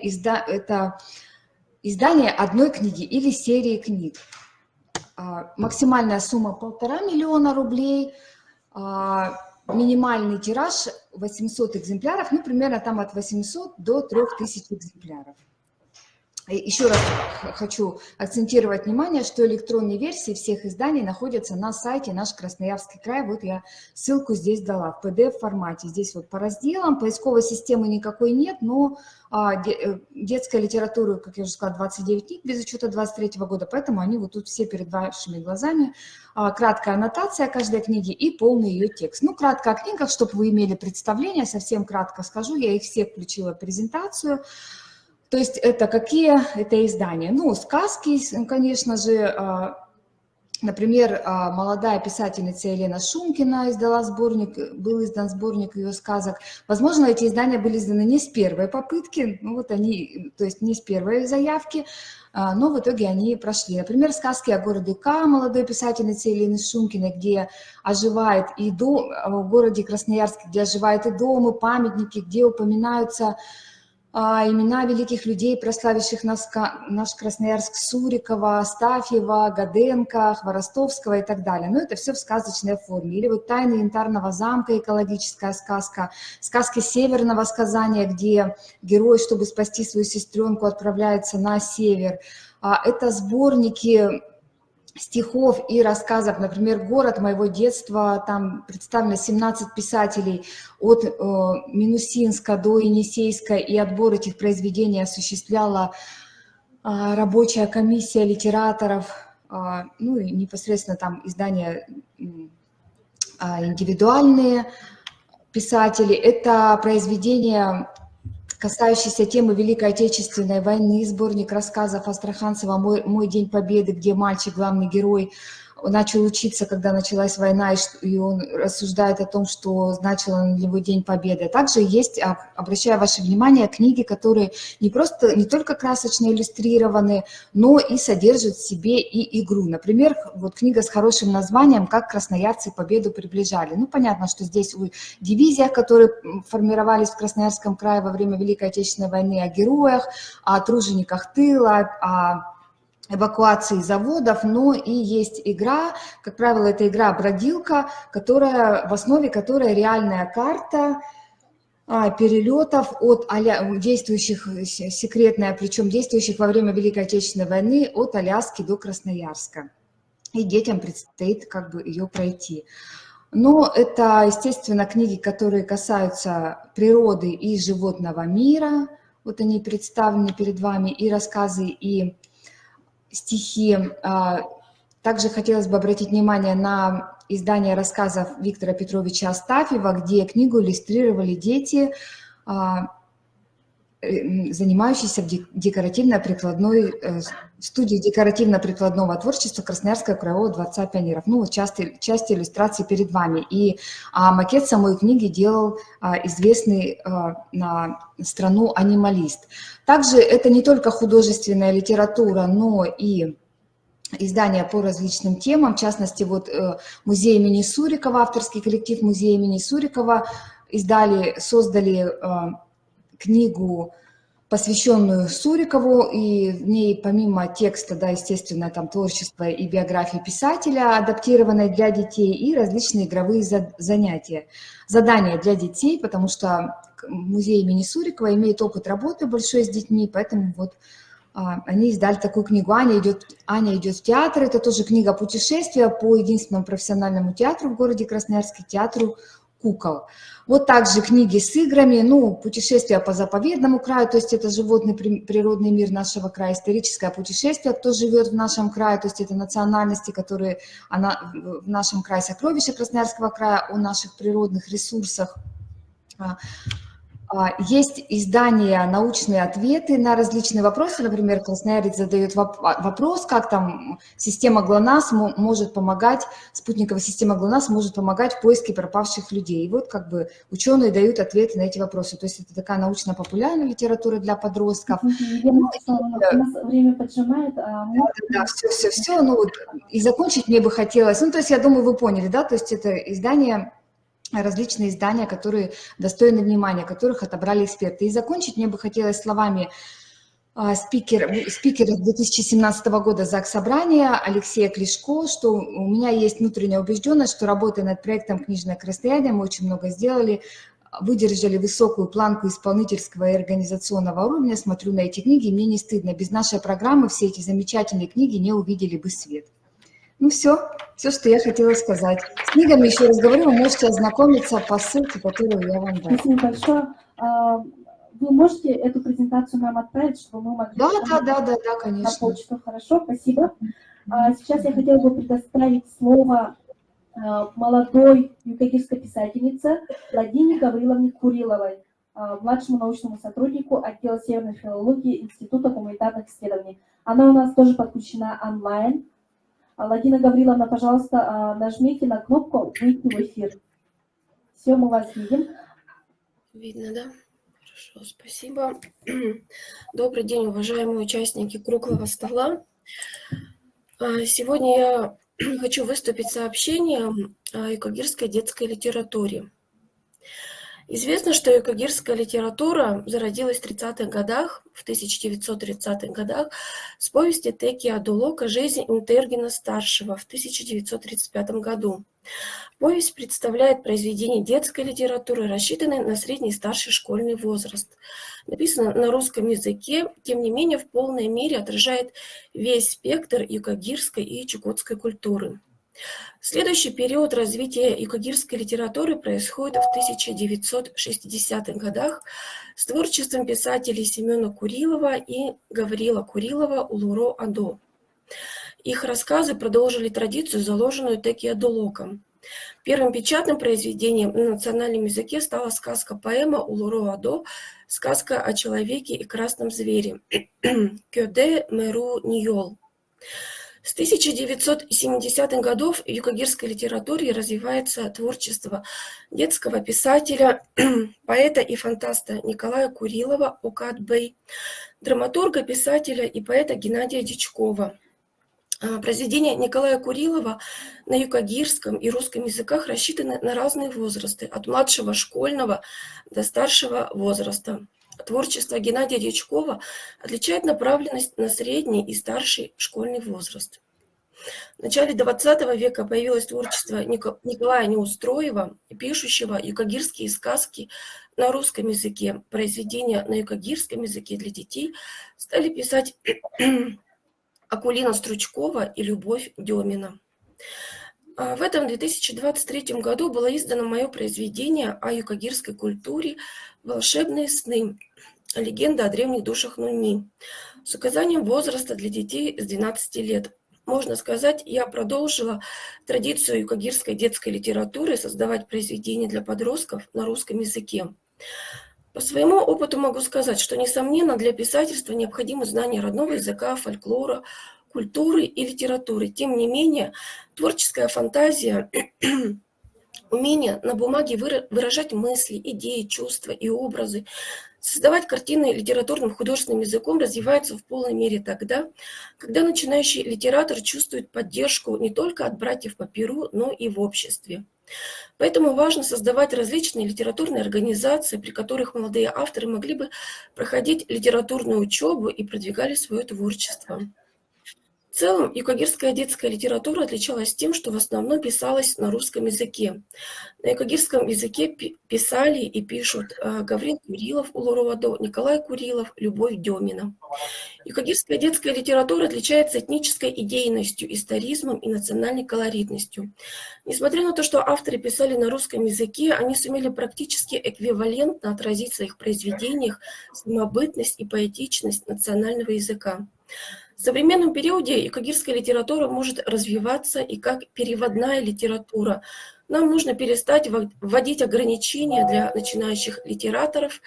издание одной книги или серии книг. Максимальная сумма 1,5 миллиона рублей. Минимальный тираж 800 экземпляров, ну, примерно там от 800 до 3000 экземпляров. Еще раз хочу акцентировать внимание, что электронные версии всех изданий находятся на сайте «Наш Красноярский край». Вот я ссылку здесь дала в PDF-формате. Здесь вот по разделам, поисковой системы никакой нет, но детская литература, как я уже сказала, 29 книг без учета 23 года, поэтому они вот тут все перед вашими глазами. Краткая аннотация каждой книги и полный ее текст. Ну, кратко о книгах, чтобы вы имели представление, совсем кратко скажу, я их все включила в презентацию. То есть это какие это издания? Ну, сказки, конечно же, например, молодая писательница Елена Шумкина издала сборник, был издан сборник ее сказок. Возможно, эти издания были изданы не с первой попытки, ну вот они, то есть не с первой заявки, но в итоге они прошли. Например, сказки о городе К молодой писательницы Елены Шумкиной, где оживает и дом, в городе Красноярске, где оживает и дом, и памятники, где упоминаются имена великих людей, прославивших наш Красноярск: Сурикова, Астафьева, Гаденко, Хворостовского и так далее. Но это все в сказочной форме. Или вот «Тайны янтарного замка», экологическая сказка, сказки северного сказания, где герой, чтобы спасти свою сестренку, отправляется на север. Это сборники стихов и рассказов, например, «Город моего детства», там представлено 17 писателей от Минусинска до Енисейска, и отбор этих произведений осуществляла рабочая комиссия литераторов, ну и непосредственно там издания индивидуальные писатели. Это произведения, касающийся темы Великой Отечественной войны, сборник рассказов Астраханцева «Мой день победы», где мальчик, главный герой, начал учиться, когда началась война, и он рассуждает о том, что значило для него День Победы. Также есть, обращаю ваше внимание, книги, которые не только красочно иллюстрированы, но и содержат в себе и игру. Например, вот книга с хорошим названием «Как красноярцы победу приближали». Ну, понятно, что здесь о дивизиях, которые формировались в Красноярском крае во время Великой Отечественной войны, о героях, о тружениках тыла, о эвакуации заводов, но и есть игра, как правило, это игра «Бродилка», в основе которой реальная карта перелетов от действующих секретная, причем действующих во время Великой Отечественной войны от Аляски до Красноярска. И детям предстоит как бы ее пройти. Но это, естественно, книги, которые касаются природы и животного мира. Вот они представлены перед вами, и рассказы, и стихи. Также хотелось бы обратить внимание на издание рассказов Виктора Петровича Астафьева, где книгу иллюстрировали дети, занимающиеся в студии декоративно-прикладного творчества Красноярского краевого дворца пионеров. Ну, вот часть иллюстраций перед вами. И макет самой книги делал известный на страну анималист. Также это не только художественная литература, но и издания по различным темам. В частности, вот музей имени Сурикова, авторский коллектив музея имени Сурикова создали книгу, посвященную Сурикову, и в ней помимо текста, да, естественно, там творчество и биография писателя, адаптированной для детей, и различные игровые задания для детей, потому что музей имени Сурикова имеет опыт работы большой с детьми, поэтому вот они издали такую книгу. Аня идет в театр. Это тоже книга путешествия по единственному профессиональному театру в городе Красноярске, театру кукол. Вот также книги с играми, ну, путешествия по заповедному краю, то есть это животный природный мир нашего края, историческое путешествие, кто живет в нашем крае, то есть это национальности, которые в нашем крае, сокровища Красноярского края, о наших природных ресурсах. Есть издания «Научные ответы» на различные вопросы. Например, красноярец задает вопрос, как там система ГЛОНАСС может помогать, спутниковая система ГЛОНАСС может помогать в поиске пропавших людей. И вот как бы ученые дают ответы на эти вопросы. То есть это такая научно-популярная литература для подростков. У нас время поджимает. Да, все. Ну, вот, и закончить мне бы хотелось. Ну, то есть я думаю, вы поняли, да? То есть это различные издания, которые достойны внимания, которых отобрали эксперты. И закончить мне бы хотелось словами спикера 2017 года Заксобрания Алексея Клишко, что у меня есть внутренняя убежденность, что работая над проектом «Книжное крестьяние» мы очень много сделали, выдержали высокую планку исполнительского и организационного уровня. Смотрю на эти книги, и мне не стыдно. Без нашей программы все эти замечательные книги не увидели бы свет. Ну все, что я хотела сказать. С книгами, еще раз говорю, вы можете ознакомиться по ссылке, которую я вам дам. Спасибо большое. Вы можете эту презентацию нам отправить, чтобы мы могли... Да, конечно. На почту. Хорошо, спасибо. Сейчас я хотела бы предоставить слово молодой юкагирской писательнице Владине Гавриловне Куриловой, младшему научному сотруднику отдела северной филологии Института гуманитарных исследований. Она у нас тоже подключена онлайн. Владина Гавриловна, пожалуйста, нажмите на кнопку «Выйти в эфир». Все, мы вас видим. Видно, да? Хорошо, спасибо. Добрый день, уважаемые участники круглого стола. Сегодня я хочу выступить с сообщением о юкагирской детской литературе. Известно, что юкагирская литература зародилась в 30-х годах, в 1930-х годах, с повести Теки Адулока «Жизнь Интергена-старшего» в 1935 году. Повесть представляет произведение детской литературы, рассчитанной на средний и старший школьный возраст. Написано на русском языке, тем не менее в полной мере отражает весь спектр юкагирской и чукотской культуры. Следующий период развития юкагирской литературы происходит в 1960-х годах с творчеством писателей Семена Курилова и Гаврила Курилова «Улуро-Адо». Их рассказы продолжили традицию, заложенную Теки Адулоком. Первым печатным произведением на национальном языке стала сказка-поэма «Улуро-Адо», сказка о человеке и красном звере «Кёде Меру Ньол». С 1970-х годов в юкагирской литературе развивается творчество детского писателя, поэта и фантаста Николая Курилова «Окат-Бэй», драматурга, писателя и поэта Геннадия Дичкова. Произведения Николая Курилова на юкагирском и русском языках рассчитаны на разные возрасты, от младшего школьного до старшего возраста. Творчество Геннадия Дичкова отличает направленность на средний и старший школьный возраст. В начале XX века появилось творчество Николая Неустроева, пишущего юкагирские сказки на русском языке, произведения на юкагирском языке для детей стали писать Акулина Стручкова и Любовь Демина. В этом 2023 году было издано мое произведение о юкагирской культуре «Волшебные сны. Легенда о древних душах Нуни» с указанием возраста для детей с 12 лет. Можно сказать, я продолжила традицию юкагирской детской литературы создавать произведения для подростков на русском языке. По своему опыту могу сказать, что, несомненно, для писательства необходимо знание родного языка, фольклора, культуры и литературы. Тем не менее, творческая фантазия, умение на бумаге выражать мысли, идеи, чувства и образы, создавать картины литературным художественным языком развивается в полной мере тогда, когда начинающий литератор чувствует поддержку не только от братьев по перу, но и в обществе. Поэтому важно создавать различные литературные организации, при которых молодые авторы могли бы проходить литературную учебу и продвигали свое творчество. В целом, юкагирская детская литература отличалась тем, что в основном писалась на русском языке. На юкагирском языке писали и пишут Гаврил Курилов, Улуроводо, Николай Курилов, Любовь Демина. Юкагирская детская литература отличается этнической идейностью, историзмом и национальной колоритностью. Несмотря на то, что авторы писали на русском языке, они сумели практически эквивалентно отразить в своих произведениях самобытность и поэтичность национального языка. В современном периоде юкагирская литература может развиваться и как переводная литература. Нам нужно перестать вводить ограничения для начинающих литераторов,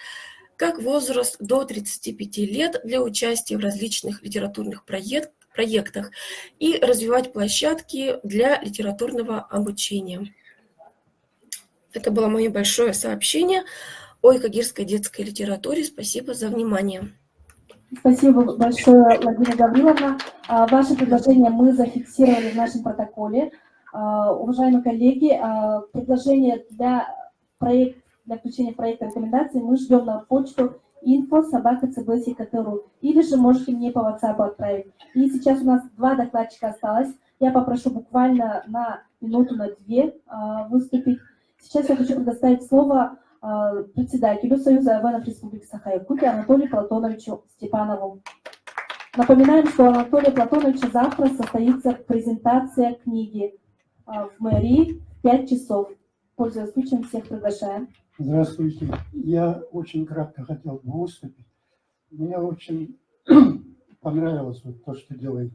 как возраст до 35 лет для участия в различных литературных проектах и развивать площадки для литературного обучения. Это было мое большое сообщение о юкагирской детской литературе. Спасибо за внимание. Спасибо большое, Владимира Гавриловна. Ваше предложение мы зафиксировали в нашем протоколе. Уважаемые коллеги, предложение для включения в проект рекомендаций мы ждем на почту info@cbs.ru или же можете мне по WhatsApp отправить. И сейчас у нас 2 докладчика осталось. Я попрошу буквально на минуту, на 2 выступить. Сейчас я хочу предоставить слово председателю Союза АВНов Республики Саха-Якутия Анатолию Платоновичу Степанову. Напоминаем, что у Анатолия Платоновича завтра состоится презентация книги в мэрии в 5 часов. Пользуясь случаем, всех приглашаем. Здравствуйте. Я очень кратко хотел бы выступить. Мне очень понравилось вот то, что делает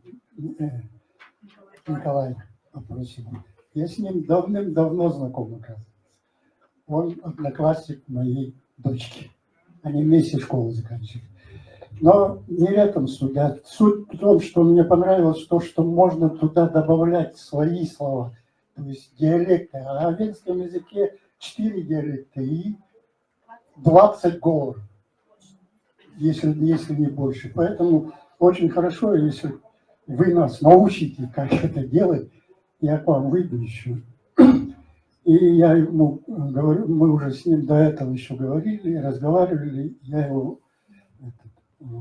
Николай Апросимов. Я с ним давным-давно знаком, оказывается. Он одноклассник моей дочки. Они вместе школу заканчивали. Но не в этом суть. А суть в том, что мне понравилось то, что можно туда добавлять свои слова, то есть диалекты. А в венском языке 4 диалекта и 20 говоров, если не больше. Поэтому очень хорошо, если вы нас научите, как это делать, я к вам выйду еще. И я ему говорю, мы уже с ним до этого еще говорили, разговаривали, я его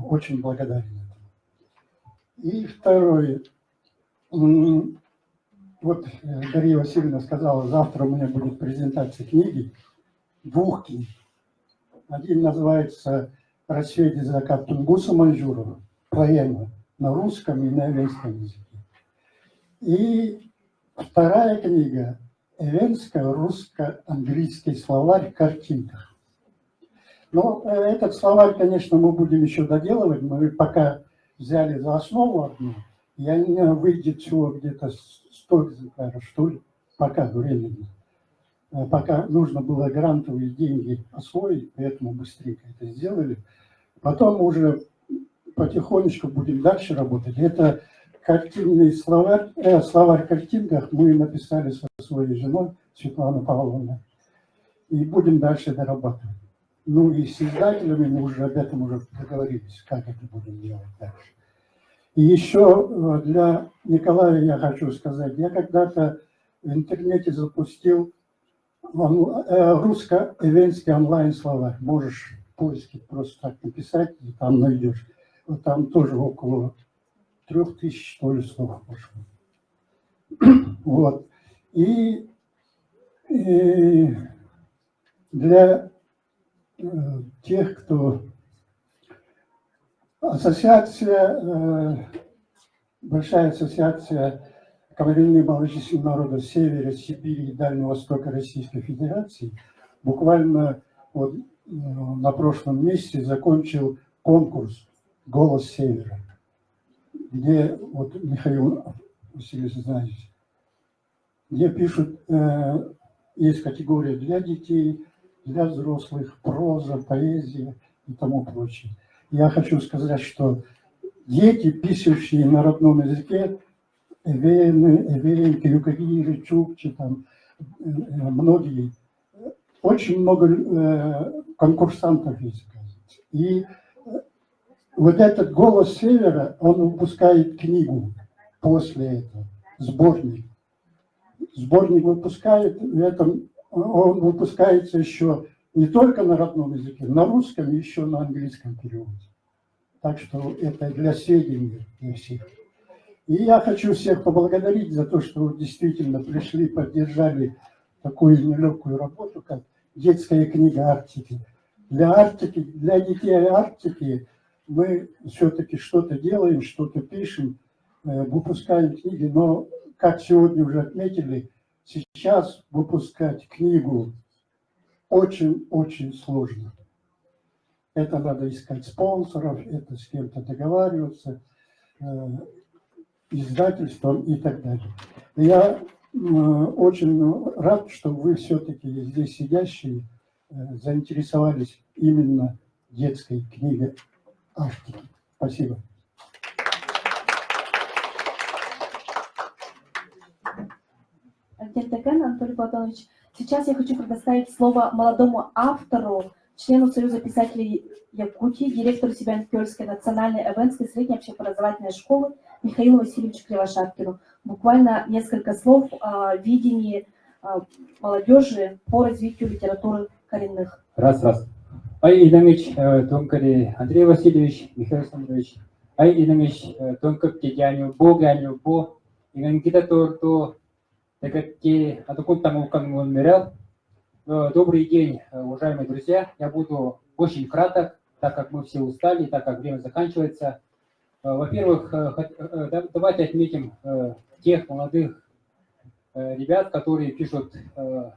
очень благодарен. И второе. Вот Дарья Васильевна сказала, завтра у меня будет презентация книги, 2 книг. Один называется «Рассвет и закат Тунгуса Маньчжурова», поэма на русском и на венском языке. И 2 книга «Эвенско-русско-английский словарь в картинках». Но этот словарь, конечно, мы будем еще доделывать. Мы пока взяли за основу одну. И выйдет всего где-то 100 экземпляров, что ли, пока временно. Пока нужно было грантовые деньги освоить, поэтому быстренько это сделали. Потом уже потихонечку будем дальше работать. Это картинный словарь, словарь в картинках мы написали со своей женой Светланой Павловной. И будем дальше дорабатывать. Ну и с издателями мы уже об этом уже договорились, как это будем делать дальше. И еще для Николая я хочу сказать, я когда-то в интернете запустил русско-эвенский онлайн-словарь. Можешь в поиске просто так написать, и там найдешь. Вот там тоже около 3000, что ли, слов пошло. Вот. И для тех, кто... Ассоциация, большая ассоциация коренных малочисленных народов Севера, Сибири и Дальнего Востока Российской Федерации буквально вот на прошлом месяце закончил конкурс «Голос Севера», где вот Михаил Васильевич знает, где пишут, есть категория для детей, для взрослых, проза, поэзия и тому прочее. Я хочу сказать, что дети, пишущие на родном языке, эвенки, юкагиры, чукчи, там, многие, очень много конкурсантов есть. И вот этот «Голос Севера», он выпускает книгу после этого, сборник. Сборник выпускает, в этом он выпускается еще не только на родном языке, на русском и еще на английском переводе. Так что это для сведения для всех. И я хочу всех поблагодарить за то, что вы действительно пришли, поддержали такую нелегкую работу, как детская книга Арктики. Для Арктики, для детей Арктики мы все-таки что-то делаем, что-то пишем, выпускаем книги, но, как сегодня уже отметили, сейчас выпускать книгу очень-очень сложно. Это надо искать спонсоров, это с кем-то договариваться, издательством и так далее. Я очень рад, что вы все-таки здесь сидящие заинтересовались именно детской книгой Арктики. Спасибо. Гентеген Анатолий Платонович, сейчас я хочу предоставить слово молодому автору, члену Союза писателей Якутии, директору Сибирь-Кёльской национальной эвенской средней общеобразовательной школы Михаилу Васильевичу Кривошапкину. Буквально несколько слов о видении молодежи по развитию литературы коренных. Раз. Ай Идамич, Тонкари Андрей Васильевич, Михаил Александрович, Ай Идамич, Тонкап Тедяню, Боганю, Бо, и kita то такие атакут там умерял. Добрый день, уважаемые друзья. Я буду очень краток, так как мы все устали, так как время заканчивается. Во-первых, давайте отметим тех молодых ребят, которые пишут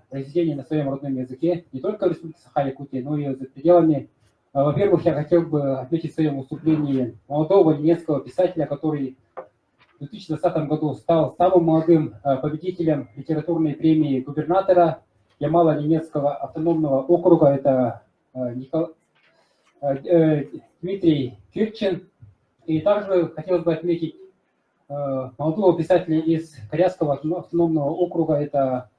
произведения на своем родном языке, не только в Республике Саха-Якутия, но и за пределами. Во-первых, я хотел бы отметить в своем выступлении молодого немецкого писателя, который в 2020 году стал самым молодым победителем литературной премии губернатора Ямало-Ненецкого автономного округа. Это Дмитрий Кирчин. И также хотелось бы отметить молодого писателя из Корейского автономного округа. Это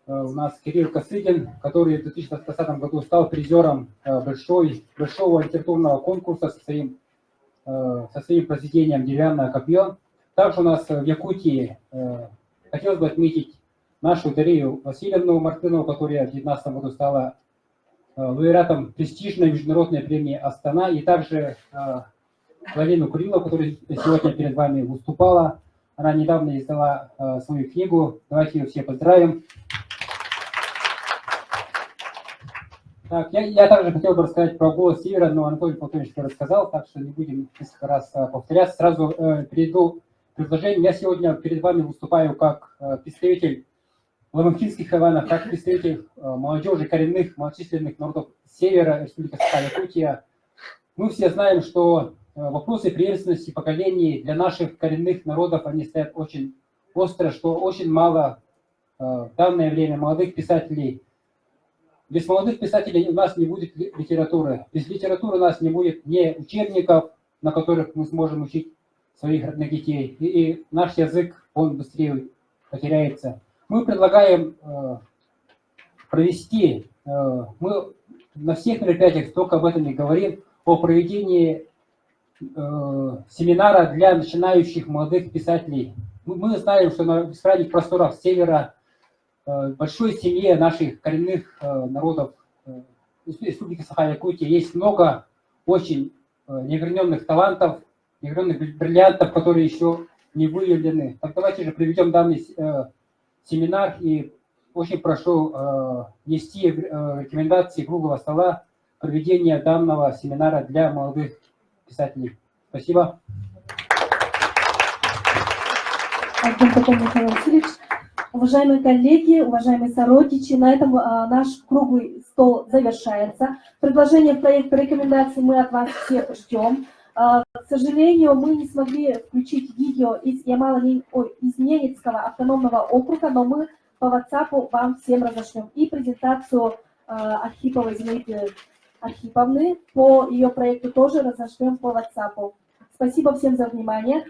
у нас Кирилл Косыгин, который в 2020 году стал призером большого литературного конкурса со своим произведением «Деревянное копье». Также у нас в Якутии хотелось бы отметить нашу Дарью Васильевну Мартынову, которая в 2019 году стала лауреатом престижной международной премии «Астана», и также Галину Курилову, которая сегодня перед вами выступала. Она недавно издала свою книгу. Давайте ее все поздравим. Так, я также хотел бы рассказать про «Голос Севера», но Анатолий Платонович рассказал, так что не будем несколько раз повторяться. Сразу перейду к предложению. Я сегодня перед вами выступаю как представитель ламахинских эвенов, как представитель молодежи коренных малочисленных народов Севера, Республики Саха-Якутия. Мы все знаем, что вопросы преемственности поколений для наших коренных народов, они стоят очень остро, что очень мало в данное время молодых писателей. Без молодых писателей у нас не будет литературы. Без литературы у нас не будет ни учебников, на которых мы сможем учить своих родных детей. И наш язык, он быстрее потеряется. Мы предлагаем провести, мы на всех мероприятиях только об этом и говорим, о проведении семинара для начинающих молодых писателей. Мы знаем, что на бескрайних просторах Севера, большой семье наших коренных народов Республики Саха-Якутия есть много очень неограненных талантов, неограненных бриллиантов, которые еще не выявлены. Так давайте же проведем данный семинар, и очень прошу нести рекомендации круглого стола проведения данного семинара для молодых писателей. Спасибо. Артем Михаил Васильевич. Уважаемые коллеги, уважаемые сородичи, на этом наш круглый стол завершается. Предложение проекта рекомендаций мы от вас всех ждем. К сожалению, мы не смогли включить видео из Ненецкого автономного округа, но мы по WhatsApp вам всем разошлем и презентацию Архиповой Зинаиды Архиповны по ее проекту тоже разошлем по WhatsApp. Спасибо всем за внимание.